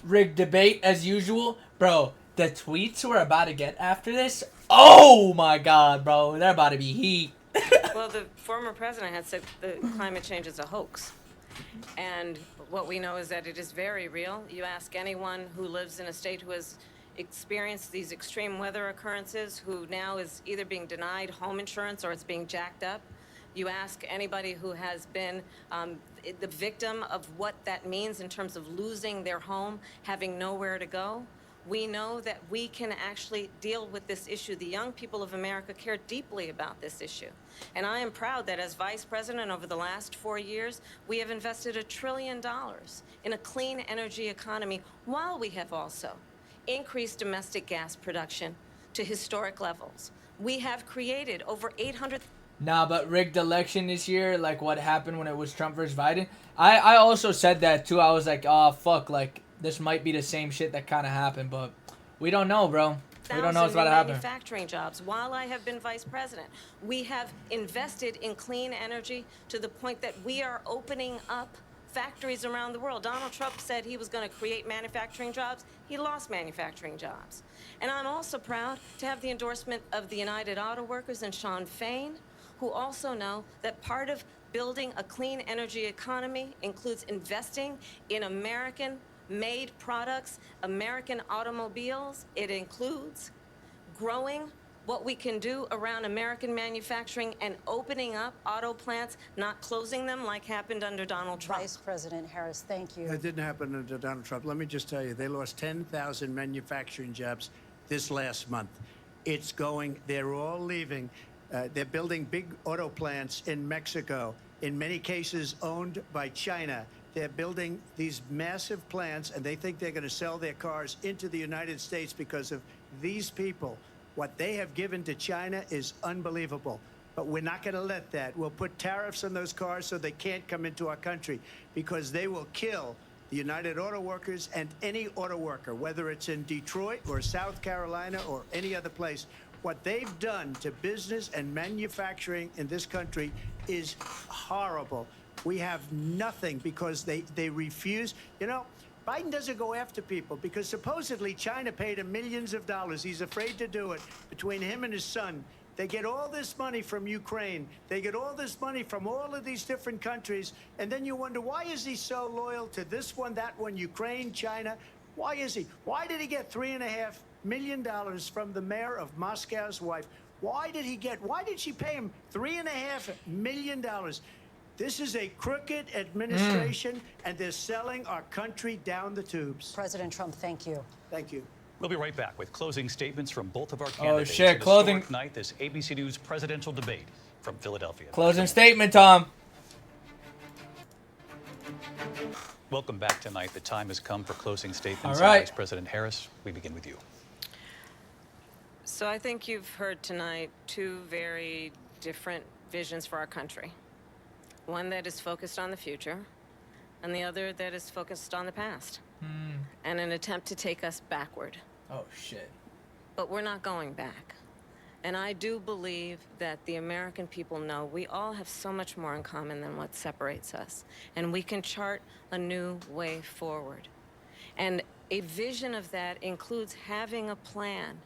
Rigged debate as usual. Bro, the tweets we're about to get after this, oh my god, bro. They're about to be heat. Well, the former president had said that climate change is a hoax. And what we know is that it is very real. You ask anyone who lives in a state who has experienced these extreme weather occurrences, who now is either being denied home insurance or it's being jacked up. You ask anybody who has been the victim of what that means in terms of losing their home, having nowhere to go. We know that we can actually deal with this issue. The young people of America care deeply about this issue. And I am proud that as vice president over the last 4 years, we have invested $1 trillion in a clean energy economy, while we have also increased domestic gas production to historic levels. We have created over 800. Nah, but rigged election this year, like what happened when it was Trump versus Biden. I also said that too. I was like, oh, fuck, like this might be the same shit that kind of happened, but we don't know, bro. We don't know what's about to happen. Manufacturing jobs. While I have been vice president, we have invested in clean energy to the point that we are opening up factories around the world. Donald Trump said he was going to create manufacturing jobs. He lost manufacturing jobs. And I'm also proud to have the endorsement of the United Auto Workers and Sean Fain, who also know that part of building a clean energy economy includes investing in American-made products, American automobiles. It includes growing what we can do around American manufacturing and opening up auto plants, not closing them like happened under Donald Trump. Vice President Harris, thank you. That didn't happen under Donald Trump. Let me just tell you, they lost 10,000 manufacturing jobs this last month. It's going, they're all leaving. They're building big auto plants in Mexico, in many cases owned by China. They're building these massive plants, and they think they're going to sell their cars into the United States because of these people. What they have given to China is unbelievable. But we're not going to let that. We'll put tariffs on those cars so they can't come into our country, because they will kill the United Auto Workers and any auto worker, whether it's in Detroit or South Carolina or any other place. What they've done to business and manufacturing in this country is horrible. We have nothing because they refuse. You know, Biden doesn't go after people because supposedly China paid him millions of dollars. He's afraid to do it. Between him and his son, they get all this money from Ukraine. They get all this money from all of these different countries. And then you wonder, why is he so loyal to this one, that one, Ukraine, China? Why is he? Why did he get $3.5 million from the mayor of Moscow's wife? Why did she pay him $3.5 million? This is a crooked administration, and they're selling our country down the tubes. President Trump, thank you. Thank you. We'll be right back with closing statements from both of our candidates. Oh, shit, in this closing- historic night, this ABC News presidential debate from Philadelphia. Closing statement, Tom. Welcome back tonight. The time has come for closing statements. All right. Vice President Harris, we begin with you. So I think you've heard tonight two very different visions for our country. One that is focused on the future, and the other that is focused on the past. And an attempt to take us backward. Oh, shit. But we're not going back. And I do believe that the American people know we all have so much more in common than what separates us. And we can chart a new way forward. And a vision of that includes having a plan,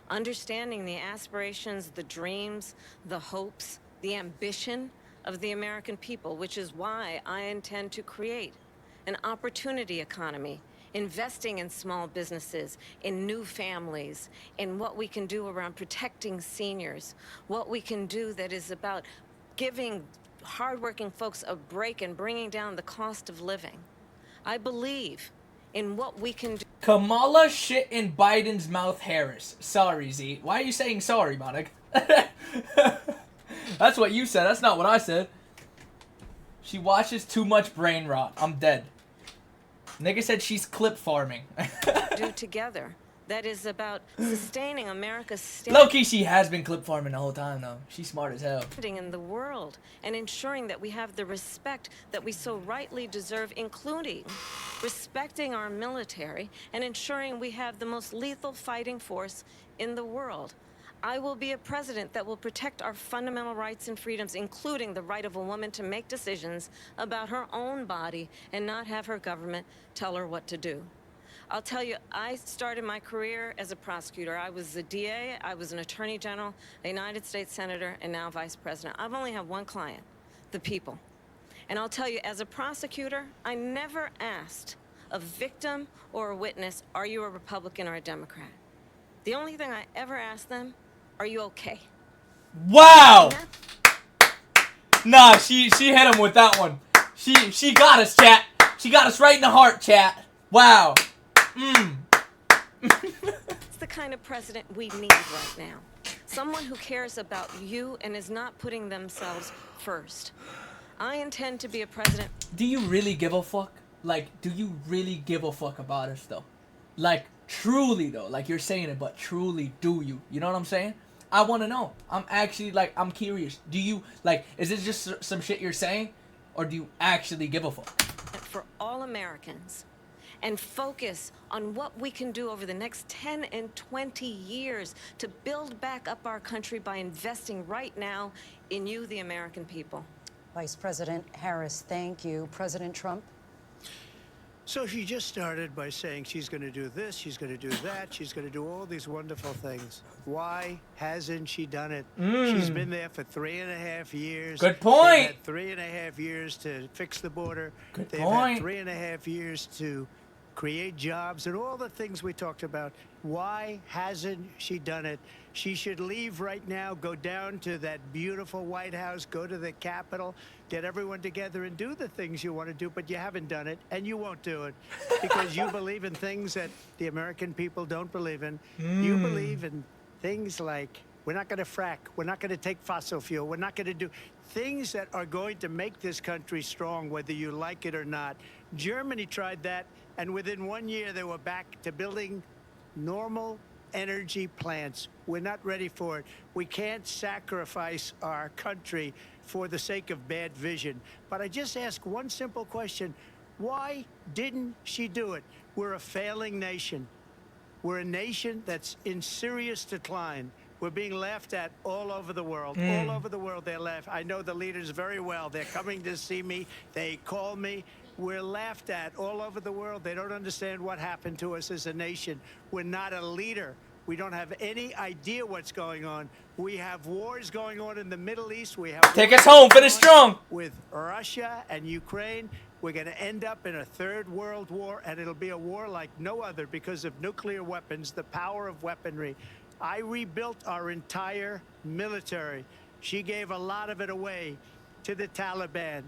understanding the aspirations, the dreams, the hopes, the ambition of the American people, which is why I intend to create an opportunity economy, investing in small businesses, in new families, in what we can do around protecting seniors, what we can do that is about giving hardworking folks a break and bringing down the cost of living. I believe in what we can do. Kamala shit in Biden's mouth, Harris. Sorry, Z. Why are you saying sorry, Monica? That's what you said. That's not what I said. She watches too much brain rot. I'm dead. Nigga said she's clip farming. Do together. That is about sustaining America's Low-key, she has been clip farming the whole time, though. She's smart as hell. standing in the world and ensuring that we have the respect that we so rightly deserve, including respecting our military and ensuring we have the most lethal fighting force in the world. I will be a president that will protect our fundamental rights and freedoms, including the right of a woman to make decisions about her own body and not have her government tell her what to do. I'll tell you, I started my career as a prosecutor. I was a DA, I was an attorney general, a United States senator, and now vice president. I've only had one client, the people. And I'll tell you, as a prosecutor, I never asked a victim or a witness, are you a Republican or a Democrat? The only thing I ever asked them, are you okay? Wow! Nah, she hit him with that one. She got us, chat. She got us right in the heart, chat. Wow. It's the kind of president we need right now. Someone who cares about you and is not putting themselves first. I intend to be a president. Do you really give a fuck? Like, do you really give a fuck about us, though? Like, truly, though. Like, you're saying it, but truly, do you? You know what I'm saying? I want to know. I'm actually, like, I'm curious. Do you, like, is this just some shit you're saying? Or do you actually give a fuck? For all Americans. And focus on what we can do over the next 10 and 20 years to build back up our country by investing right now in you, the American people. Vice President Harris, thank you. President Trump? So she just started by saying she's going to do this, she's going to do that, she's going to do all these wonderful things. Why hasn't she done it? She's been there for 3.5 years. Good point. They've had 3.5 years to fix the border. Good They've point. had 3.5 years to create jobs and all the things we talked about. Why hasn't she done it? She should leave right now, go down to that beautiful White House, go to the Capitol, get everyone together and do the things you want to do, but you haven't done it, and you won't do it because you believe in things that the American people don't believe in. You believe in things like we're not going to frack, we're not going to take fossil fuel, we're not going to do things that are going to make this country strong, whether you like it or not. Germany tried that, and within 1 year, they were back to building normal energy plants. We're not ready for it. We can't sacrifice our country for the sake of bad vision. But I just ask one simple question. Why didn't she do it? We're a failing nation. We're a nation that's in serious decline. We're being laughed at all over the world. All over the world, they're laughed. I know the leaders very well. They're coming to see me. They call me. We're laughed at all over the world. They don't understand what happened to us as a nation. We're not a leader. We don't have any idea what's going on. We have wars going on in the Middle East. We have Take us home. Finish strong. with Russia and Ukraine. We're going to end up in a third world war, and it'll be a war like no other because of nuclear weapons, the power of weaponry. I rebuilt our entire military. She gave a lot of it away to the Taliban.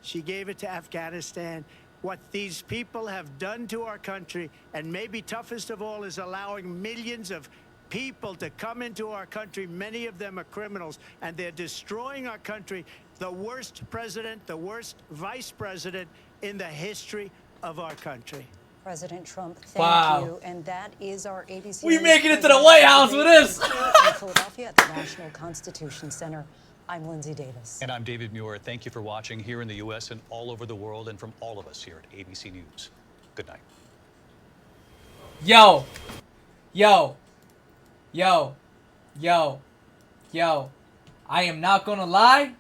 She gave it to Afghanistan. What these people have done to our country, and maybe toughest of all, is allowing millions of people to come into our country. Many of them are criminals, and they're destroying our country. The worst president, the worst vice president in the history of our country. President Trump, thank Wow. you. And that is our ABC. We News making it to the President White House with debate this. in Philadelphia at the National Constitution Center. I'm Lindsay Davis. And I'm David Muir. Thank you for watching here in the U.S. and all over the world, and from all of us here at ABC News. Good night. Yo. Yo. Yo. Yo. Yo. I am not gonna lie.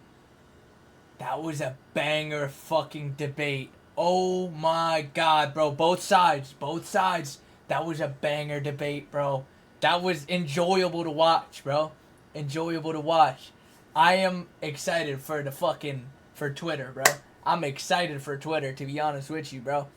That was a banger fucking debate. Oh my god, bro. Both sides. Both sides. That was a banger debate, bro. That was enjoyable to watch, bro. Enjoyable to watch. I am excited for for Twitter, bro. I'm excited for Twitter, to be honest with you, bro.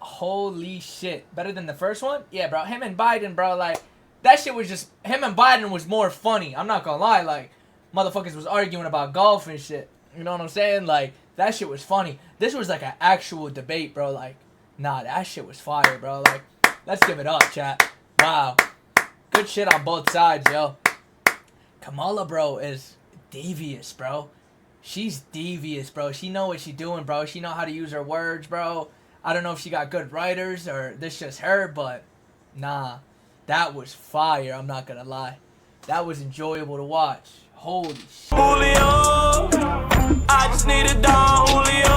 Holy shit. Better than the first one? Yeah, bro. Him and Biden, bro, like, that shit was just, him and Biden was more funny. I'm not gonna lie, like, motherfuckers was arguing about golf and shit. You know what I'm saying? Like, that shit was funny. This was like an actual debate, bro. Like, nah, that shit was fire, bro. Like, let's give it up, chat. Wow. Good shit on both sides, yo. Kamala, bro, is devious, bro. She's devious, bro. She know what she doing, bro. She know how to use her words, bro. I don't know if she got good writers or this just her, but nah. That was fire, I'm not gonna lie. That was enjoyable to watch. Holy shit. Julio, I just need a Don Julio.